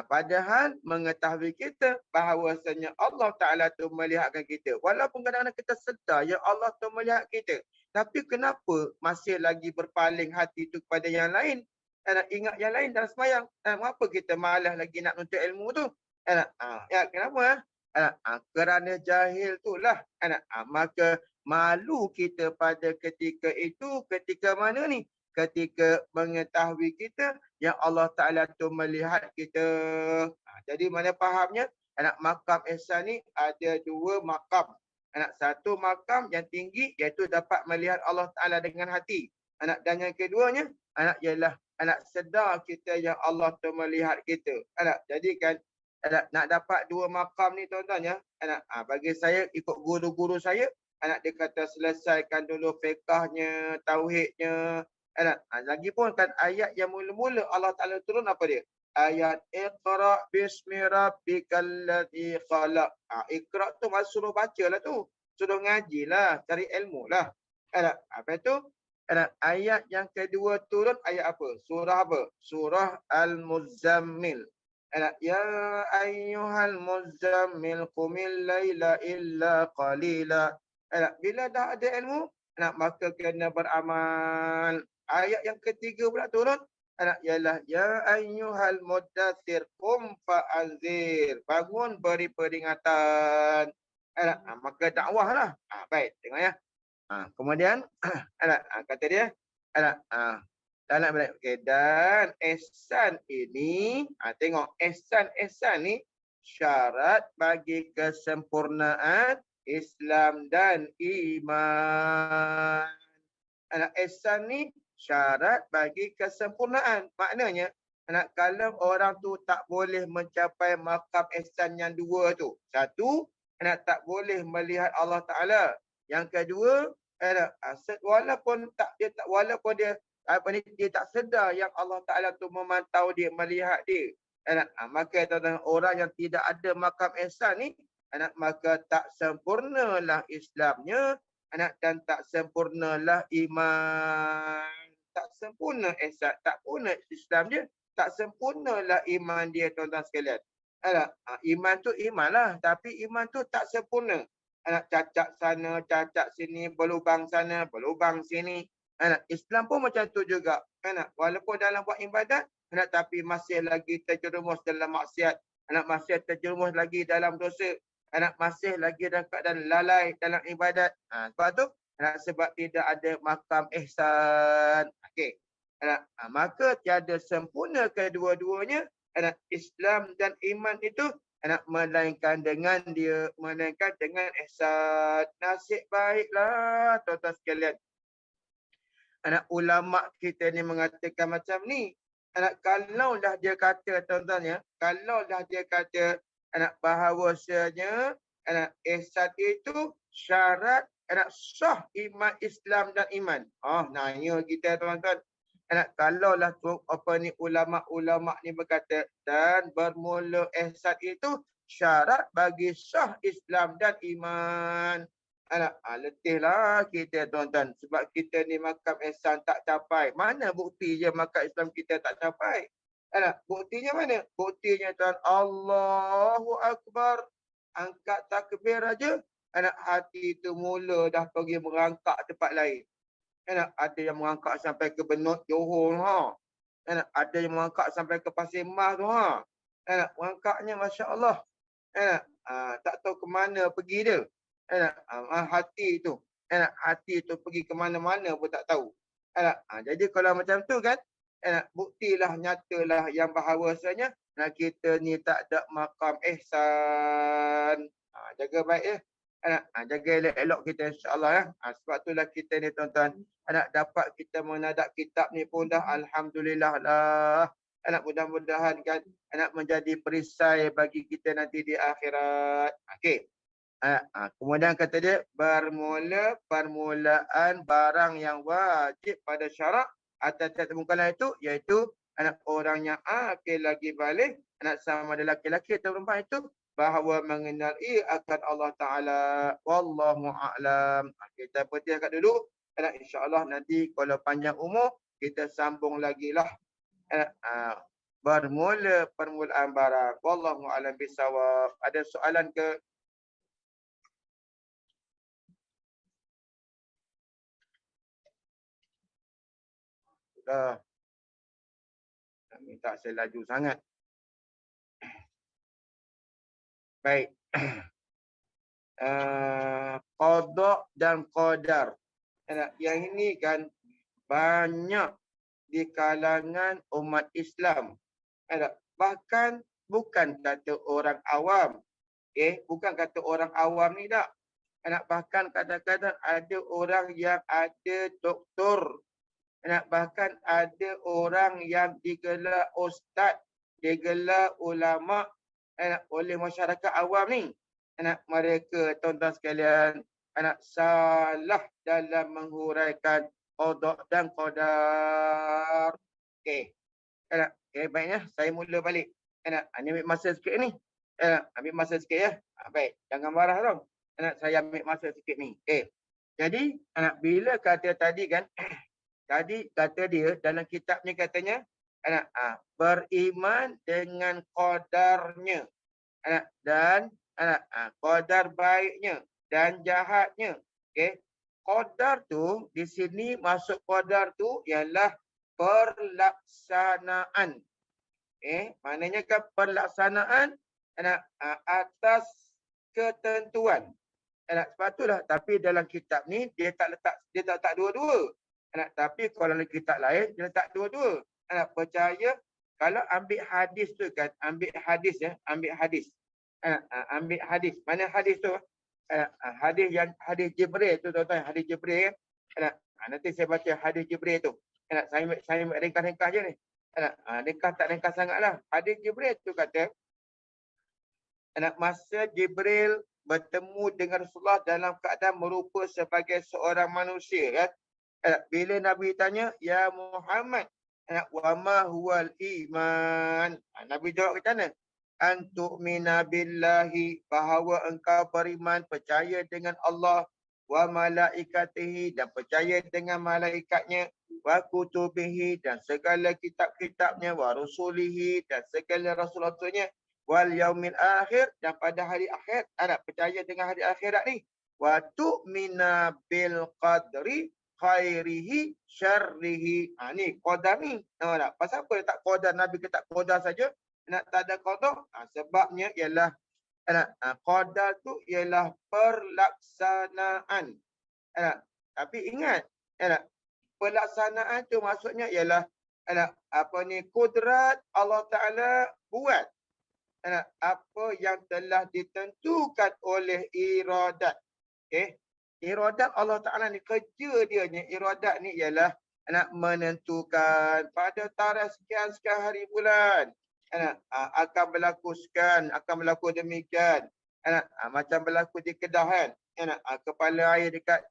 padahal mengetahui kita bahawasanya Allah Ta'ala tu melihatkan kita. Walaupun kadang-kadang kita sedar ya Allah tu melihat kita. Tapi kenapa masih lagi berpaling hati tu kepada yang lain? Ingat yang lain dalam semayang. Kenapa kita malas lagi nak nuntut ilmu tu? Kenapa? Kerana jahil tu lah. Maka malu kita pada ketika itu, ketika mana ni? Ketika mengetahui kita yang Allah Ta'ala tu melihat kita. Jadi mana fahamnya? Makam ihsan ni ada dua makam. Satu makam yang tinggi iaitu dapat melihat Allah Ta'ala dengan hati. Dan yang keduanya ialah sedar kita yang Allah tu melihat kita. Jadi kan nak dapat dua makam ni tuan-tuan ya. Bagi saya ikut guru-guru saya, dia kata selesaikan dulu fiqahnya, tauhidnya. Lagipun kan ayat yang mula-mula Allah Ta'ala turun apa dia? Ayat Iqra' bismi rabbikal ladzi khalaq. Iqra' tu maksud suruh baca lah tu. Suruh ngaji lah, cari ilmu lah. Apa itu? Ayat yang kedua turun ayat apa? Surah apa? Surah Al-Muzammil. Ya ayyuhal muzammil qumil laila illa qalila. Bila dah ada ilmu, maka kena beramal. Ayat yang ketiga pula turun, ialah ya ayyuhal muddathir qum fa'anzir. Bangun beri peringatan. Maka dakwah lah. Baik, tengok ya. Kemudian kata dia dalam okay, dan ihsan ini tengok ihsan ni syarat bagi kesempurnaan Islam dan iman. Ihsan ni syarat bagi kesempurnaan. Maknanya kalau orang tu tak boleh mencapai makam ihsan yang dua tu. Satu, tak boleh melihat Allah Ta'ala. Yang kedua, walaupun dia dia tak sedar yang Allah Ta'ala tu memantau dia, melihat dia. Maka orang yang tidak ada makam ihsan ni, maka tak sempurnalah Islamnya, dan tak sempurnalah iman. Tak sempurna ihsan, tak sempurna Islam dia, tak sempurnalah iman dia tuan-tuan sekalian. Iman tu iman lah, tapi iman tu tak sempurna. Cacat sana, cacat sini, berlubang sana, berlubang sini. Islam pun macam tu juga. Walaupun dalam buat ibadat, tapi masih lagi terjerumus dalam maksiat. Masih terjerumus lagi dalam dosa. Masih lagi dalam keadaan lalai dalam ibadat. Sebab tu, sebab tidak ada makam ihsan. Okey. Maka tiada sempurna kedua-duanya. Islam dan iman itu melainkan dengan ihsan. Nasib baiklah tuan-tuan sekalian. Ulama kita ni mengatakan macam ni. Kalau dah dia kata tuan-tuan ya, kalau dah dia kata bahawasanya ihsan itu syarat sah iman Islam dan iman. Nanya kita tuan-tuan. Kalaulah ulama-ulama ni berkata dan bermula ihsan itu syarat bagi sah Islam dan iman. Letihlah kita tuan-tuan. Sebab kita ni makam ihsan tak capai. Mana bukti je makam Islam kita tak capai? Buktinya mana? Buktinya tuan, Allahu Akbar. Angkat takbir aja. Hati tu mula dah pergi merangkak tempat lain. Ada yang mengangkat sampai ke Benut Johor. Ada yang mengangkat sampai ke Pasir Mas tu. Wangkaknya masya-Allah. Tak tahu ke mana pergi dia. Hati tu. Hati tu pergi ke mana-mana pun tak tahu. Jadi kalau macam tu kan, buktilah nyatalah yang bahawasanya kita ni tak ada makam ihsan. Jaga baik ya. Jaga elok-elok kita insya-Allah ya. Sebab itulah kita ni tuan-tuan, dapat kita menadak kitab ni pun dah alhamdulillah lah. Mudah-mudahan kan menjadi perisai bagi kita nanti di akhirat. Okey. Kemudian kata dia bermula permulaan barang yang wajib pada syarak atas temukan itu iaitu orang yang akil lagi balik sama ada laki-laki atau perempuan itu bahawa mengenali akan Allah Taala. Wallahu a'lam. Kita petiakan dulu. InsyaAllah nanti kalau panjang umur kita sambung lagi lah. Bermula permulaan barang. Wallahu a'lam bisawab. Ada soalan ke? Minta saya laju sangat. Baik. Qada dan qadar. Yang ini kan banyak di kalangan umat Islam. Bahkan bukan kata orang awam. Bukan kata orang awam ni tak. Bahkan kadang-kadang ada orang yang ada doktor. Bahkan ada orang yang digelar ustaz, digelar ulama oleh masyarakat awam ni. Mereka tuan-tuan sekalian salah dalam menghuraikan qada dan qadar. Okey. Baiknya saya mula balik. Ambil masa sikit ni. Ambil masa sikit ya. Baik, jangan marah dong. Saya ambil masa sikit ni. Jadi bila kata tadi kan tadi kata dia dalam kitab ni katanya beriman dengan qadarnya dan qadar baiknya dan jahatnya. Qadar tu di sini masuk qadar tu ialah perlaksanaan. Maknanya kan perlaksanaan atas ketentuan. Sebab itulah tapi dalam kitab ni dia tak letak dua-dua. Tapi kalau dalam kitab lain dia letak dua-dua. Percaya kalau ambil hadis tu kan, ambil hadis ya, ambil hadis. Ambil hadis. Mana hadis tu? Hadis Jibril tu tuan-tuan, hadis Jibril kan. Nanti saya baca hadis Jibril tu. Saya ringkas-ringkas je ni. Ringkas tak ringkas sangatlah. Hadis Jibril tu kata masa Jibril bertemu dengan Rasulullah dalam keadaan merupa sebagai seorang manusia kan. Bila Nabi tanya, ya Muhammad, wa ma huwal iman? Nabi jawab macam mana? Antu'mina billahi, bahawa engkau beriman, percaya dengan Allah, wa malaikatihi, dan percaya dengan malaikatnya, wa kutubihi, dan segala kitab-kitabnya, wa rusulihi, dan segala rasul-rasulnya, wal yaumil akhir, dan pada hari akhir. Percaya dengan hari akhirat ni. Wa tu'mina bil qadri khairihi syarrihi. Ni qadar ni. Pasal apa dia tak qadar? Nabi kata qadar saja. Tak ada qadar. Sebabnya ialah qadar tu ialah perlaksanaan. Tapi ingat, pelaksanaan tu maksudnya ialah kudrat Allah Ta'ala buat apa yang telah ditentukan oleh iradat. Iradat Allah Ta'ala ni, kerja dia ni, iradat ni ialah menentukan pada tarikh sekian-sekian hari bulan akan berlaku demikian. Macam berlaku di Kedah kan. Kepala air dekat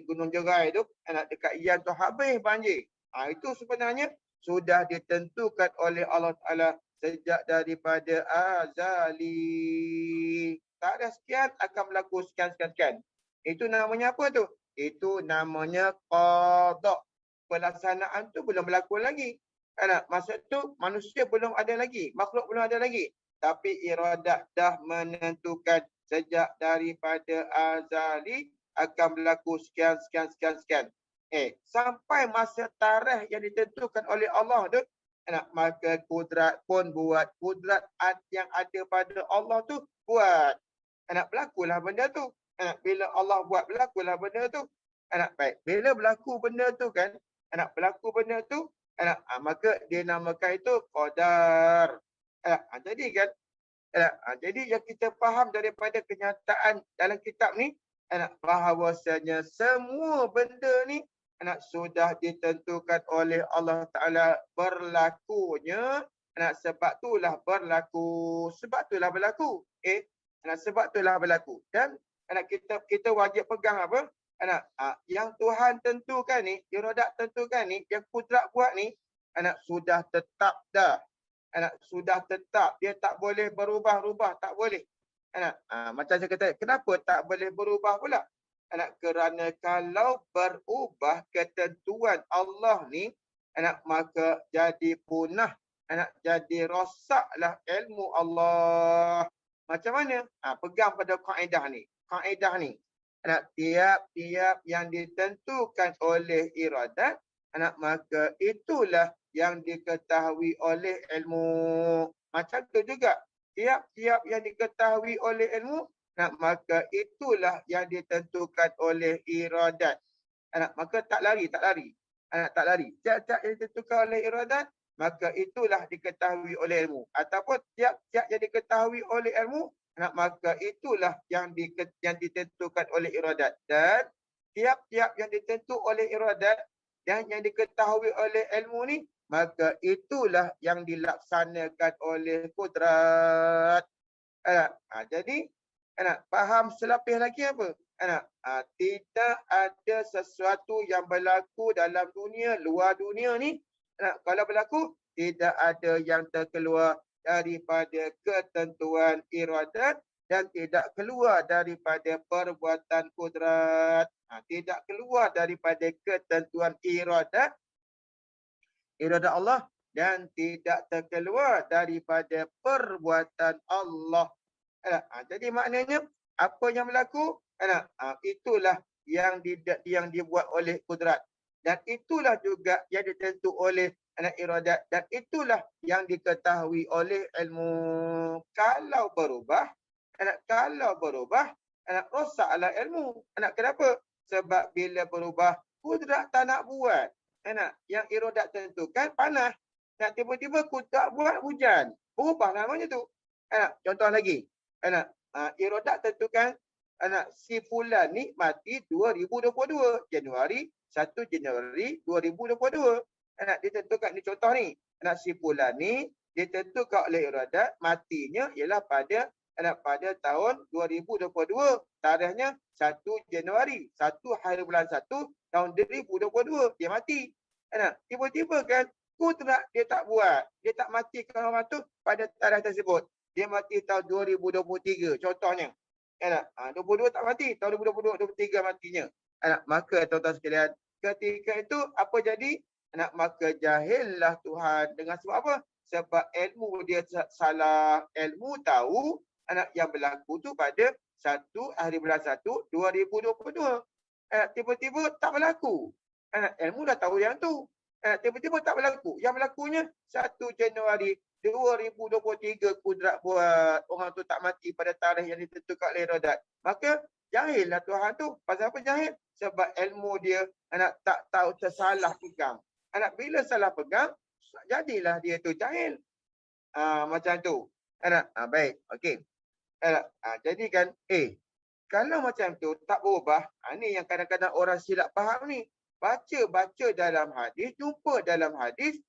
Gunung Jerai tu, dekat Iyan tu habis banjir. Itu sebenarnya sudah ditentukan oleh Allah Ta'ala sejak daripada azali. Tak ada sekian akan berlaku sekian. Itu namanya apa tu? Itu namanya qada. Pelaksanaan tu belum berlaku lagi. Maksud tu manusia belum ada lagi, makhluk belum ada lagi. Tapi iradat dah menentukan sejak daripada azali akan berlaku sekian. Sampai masa tarikh yang ditentukan oleh Allah tu, Anak, maka kudrat pun buat. Kudrat yang ada pada Allah tu buat. Anak, berlakulah benda tu. Anak, bila Allah buat, berlakulah benda tu. Anak, baik. Bila berlaku benda tu kan, anak, berlaku benda tu, anak, maka dia namakan itu qadar. Anak, jadi kan, anak, jadi yang kita faham daripada kenyataan dalam kitab ni, anak, bahawasanya semua benda ni anak sudah ditentukan oleh Allah Ta'ala berlakunya. Anak, sebab itulah berlaku. Sebab itulah berlaku. Anak, sebab itulah berlaku. Dan anak, kita wajib pegang apa? Anak, yang Tuhan tentukan ni, iradat tentukan ni, yang kudrat buat ni, anak, sudah tetap dah. Anak, sudah tetap. Dia tak boleh berubah-ubah. Tak boleh. Anak, macam saya kata, kenapa tak boleh berubah pula? Anak, kerana kalau berubah ketentuan Allah ni, anak, maka jadi punah. Anak, jadi rosaklah ilmu Allah. Macam mana? Pegang pada kaedah ni. Kaedah ni. Anak, tiap-tiap yang ditentukan oleh iradat, anak, maka itulah yang diketahui oleh ilmu. Macam tu juga. Tiap-tiap yang diketahui oleh ilmu, anak, maka itulah yang ditentukan oleh iradat. Anak, maka tak lari. Anak, tak lari. Tiap-tiap yang ditentukan oleh iradat, maka itulah diketahui oleh ilmu. Ataupun tiap-tiap yang diketahui oleh ilmu, anak, maka itulah yang ditentukan oleh iradat. Dan tiap-tiap yang ditentu oleh iradat dan yang diketahui oleh ilmu ni, maka itulah yang dilaksanakan oleh kudrat. Anak, jadi anak, faham selapis lagi apa? Anak, tidak ada sesuatu yang berlaku dalam dunia, luar dunia ni. Anak, kalau berlaku, tidak ada yang terkeluar daripada ketentuan iradat dan tidak keluar daripada perbuatan kudrat. Tidak keluar daripada ketentuan iradat Allah dan tidak terkeluar daripada perbuatan Allah. Jadi maknanya apa yang berlaku, itulah yang dibuat oleh kudrat, dan itulah juga yang ditentu oleh iradat, dan itulah yang diketahui oleh ilmu. Kalau berubah, rosaklah ilmu. Kenapa? Sebab bila berubah, kudrat tak nak buat. Yang iradat tentukan panas. Tiba-tiba kudrat buat hujan. Berubah namanya tu. Contoh lagi. Iradat tentukan si fulan ni mati 2022. Januari 1 Januari 2022. Ditentukan ni contoh ni. Si fulan ni ditentukan oleh iradat matinya ialah pada tahun 2022. Tarikhnya 1 Januari. 1 hari bulan 1 tahun 2022. Dia mati. Tiba-tiba kan kudrat dia tak buat. Dia tak matikan orang tu pada tarikh tersebut. Dia mati tahun 2023 contohnya. 22 tak mati, tahun 2023 matinya. Maka tuan-tuan sekalian, ketika itu apa jadi? Maka jahillah Tuhan. Dengan sebab apa? Sebab ilmu dia salah. Ilmu tahu yang berlaku tu pada 1 hari bulan 1 2022. Tiba-tiba tak berlaku. Ilmu dah tahu yang tu. Tiba-tiba tak berlaku. Yang berlakunya 1 Januari 2023 kudrat buat orang tu tak mati pada tarikh yang ditentukan oleh iradat. Maka jahillah Tuhan tu. Pasal apa jahil? Sebab ilmu dia tak tahu, tersalah pegang. Bila salah pegang, jadilah dia tu jahil. Macam tu. Baik. Okey. Jadi kan, kalau macam tu tak berubah, ni yang kadang-kadang orang silap faham ni. Baca dalam hadis, jumpa dalam hadis,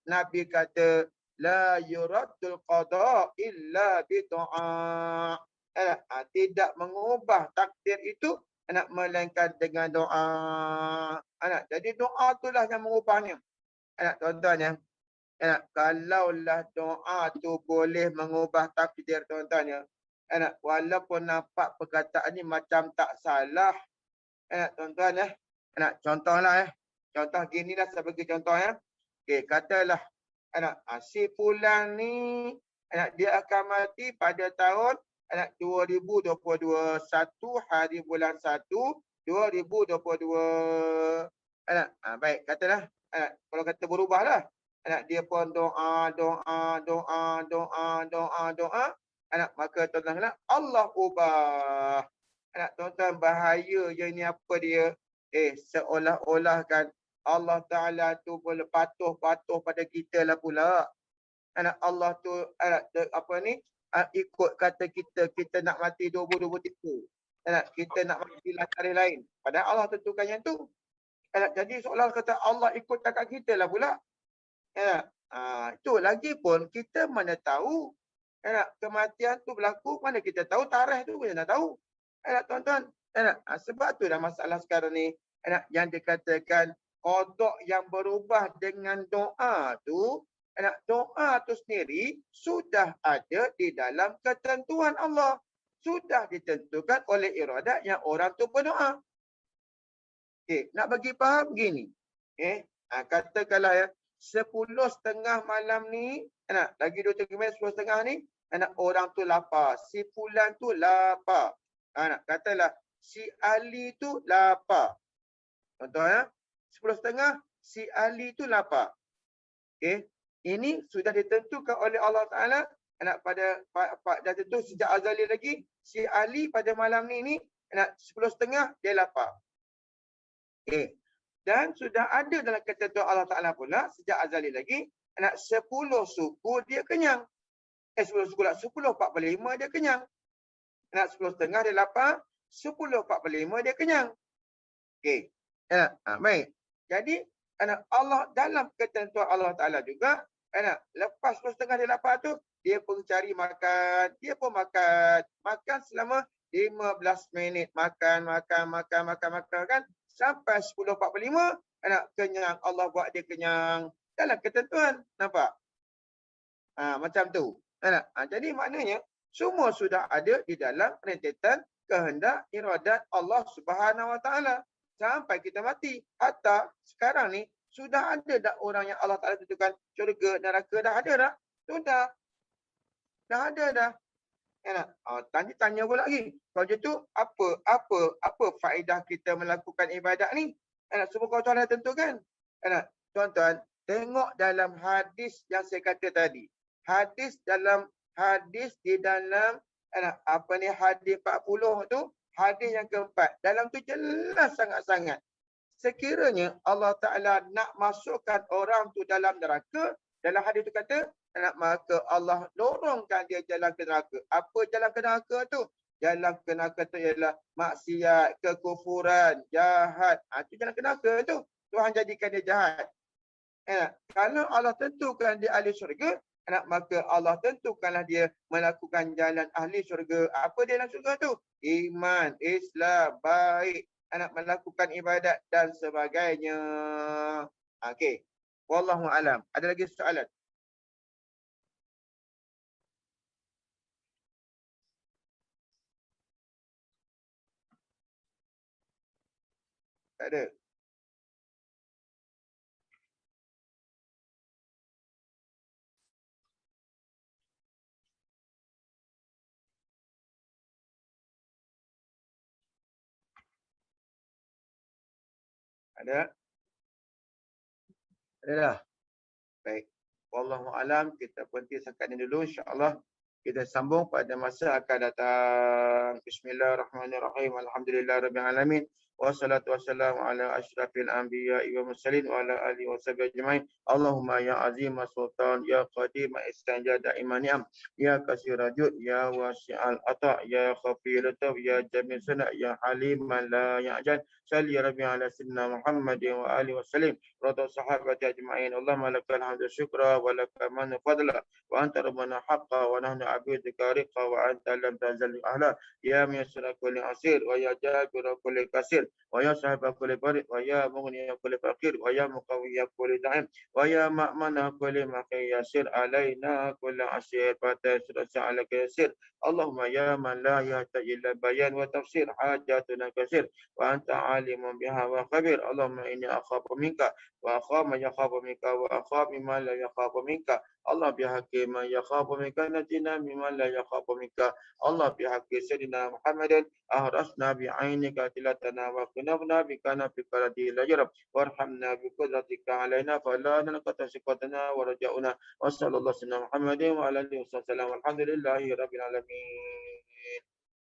Nabi kata, la yuraddul qada illa bi du'a. Tidak mengubah takdir itu melainkan dengan doa. Jadi doa itulah yang mengubahnya. Tuan-tuan ya. Kalaulah doa tu boleh mengubah takdir, tuan-tuan ya. Walaupun nampak perkataan ni macam tak salah. Tuan-tuan ya. Contohlah contoh gini lah sebagai contoh ya. Okey, katalah si fulan ni dia akan mati pada tahun 2022, 1 hari bulan 1 2022. Baik, katalah kalau kata berubahlah. Dia pun doa, maka tuan-tuan Allah ubah. Tuan-tuan bahaya je ni apa dia? Seolah-olah kan Allah Ta'ala tu boleh patuh pada kita lah pula. Allah tu apa ni? Ikut kata kita nak mati 2023. Kita nak mati lah tarikh lain. Padahal Allah tentukan yang tu. Jadi seolah kata Allah ikut cakap kita lah pula. Itu lagi pun kita mana tahu kematian tu berlaku, mana kita tahu tarikh tu mana tahu. Tuan-tuan, sebab tu dah masalah sekarang ni yang dikatakan qada yang berubah dengan doa tu, doa tu sendiri sudah ada di dalam ketentuan Allah. Sudah ditentukan oleh iradat yang orang tu berdoa. Nak bagi faham begini. Katakanlah ya, 10:30 malam ni, lagi 2-3 minit 10:30 ni, orang tu lapar. Si Fulan tu lapar. Katalah, si Ali tu lapar. Contoh ya, 10:30, si Ali tu lapar. Ini sudah ditentukan oleh Allah Ta'ala, dah tentu sejak azali lagi, si Ali pada malam ni 10:30 dia lapar. Dan sudah ada dalam ketentuan Allah Ta'ala pula, sejak azali lagi, 10 suku dia kenyang. 10 suku lah, 10:45 dia kenyang. 10:30 dia lapar, 10:45 dia kenyang. Baik. Jadi, Allah dalam ketentuan Allah Ta'ala juga, lepas 10:30 dia lapar tu, dia pun cari makan, dia pun makan. Makan selama 15 minit. Makan kan. Sampai 10:45, kenyang. Allah buat dia kenyang. Dalam ketentuan. Nampak? Macam tu. Jadi maknanya, semua sudah ada di dalam rentetan kehendak iradat Allah Subhanahu Wa Taala. Sampai kita mati. Hatta sekarang ni, sudah ada dah orang yang Allah Ta'ala tentukan syurga, neraka. Dah ada dah. Sudah. Dah ada dah. Tanya pula lagi. Kalau gitu, apa faedah kita melakukan ibadat ni? Semua tuan-tuan dah tentukan. Tuan-tuan, tengok dalam hadis yang saya kata tadi. Hadis di dalam hadis 40 tu, hadis yang keempat. Dalam tu jelas sangat-sangat. Sekiranya Allah Ta'ala nak masukkan orang tu dalam neraka, dalam hadis tu kata, maka Allah dorongkan dia jalan ke neraka. Apa jalan ke neraka tu? Jalan ke neraka tu ialah maksiat, kekufuran, jahat. Itu jalan ke neraka tu. Tuhan jadikan dia jahat. Kalau Allah tentukan dia ahli syurga, maka Allah tentukanlah dia melakukan jalan ahli syurga. Apa dia dalam syurga tu? Iman, Islam, baik, melakukan ibadat dan sebagainya. Okey. Wallahu alam. Ada lagi soalan? Tak ada. Ada? Ada dah. Baik. Wallahu alam, kita berhenti setakat ini dulu, insya-Allah. Kita sambung pada masa akan datang. Bismillahirrahmanirrahim. Alhamdulillahirabbil alamin. Wassalatu wassalamu ala asyrafil anbiya'i wa mursalin wa ala alihi washabihi ajmain. Allahumma ya azim sultan ya qadim istanja da'iman ni'am ya kasira jud ya wasi'al ata ya khafir lataf ya jamil sana ya haliman la ya'jal. Salli ya rabbi ala sayyidina Muhammadin wa alihi wasallim wa sahabati ajmain. Allahumma lakal hamdu syukra wa lakal manu fadla wa anta rabbana haqqa wa nahnu abidika riqa wa anta lam tazal ahla ya miyassara kulli asir wa ya jabira kulli kasir wa ya sahiba kulli barid wa ya mughniya kulli faqir wa ya muqawwiya kulli da'im wa ya ma'mana kulli maqiyasir alaina kulli asir fatah surah ala kasir. Allahumma ya man la yahtaj illa bayan wa tafsir hajatuna kasir wa anta عليم بها وخبير. اللهم إني أخاف منك وأخاف من يخاف منك وأخاف مما لا يخاف منك. الله بحق من يخاف منك نجنا مما لا يخاف منك. الله بحق سيدنا محمد أهرسنا بعينك تلتنا وقنبنا بك نفك الذي لا يرب وارحمنا بقدرتك علينا فلا ننقطع ثقتنا ورجاؤنا. وصلى الله على محمد وعلى آله وصحبه وسلم والحمد لله رب العالمين.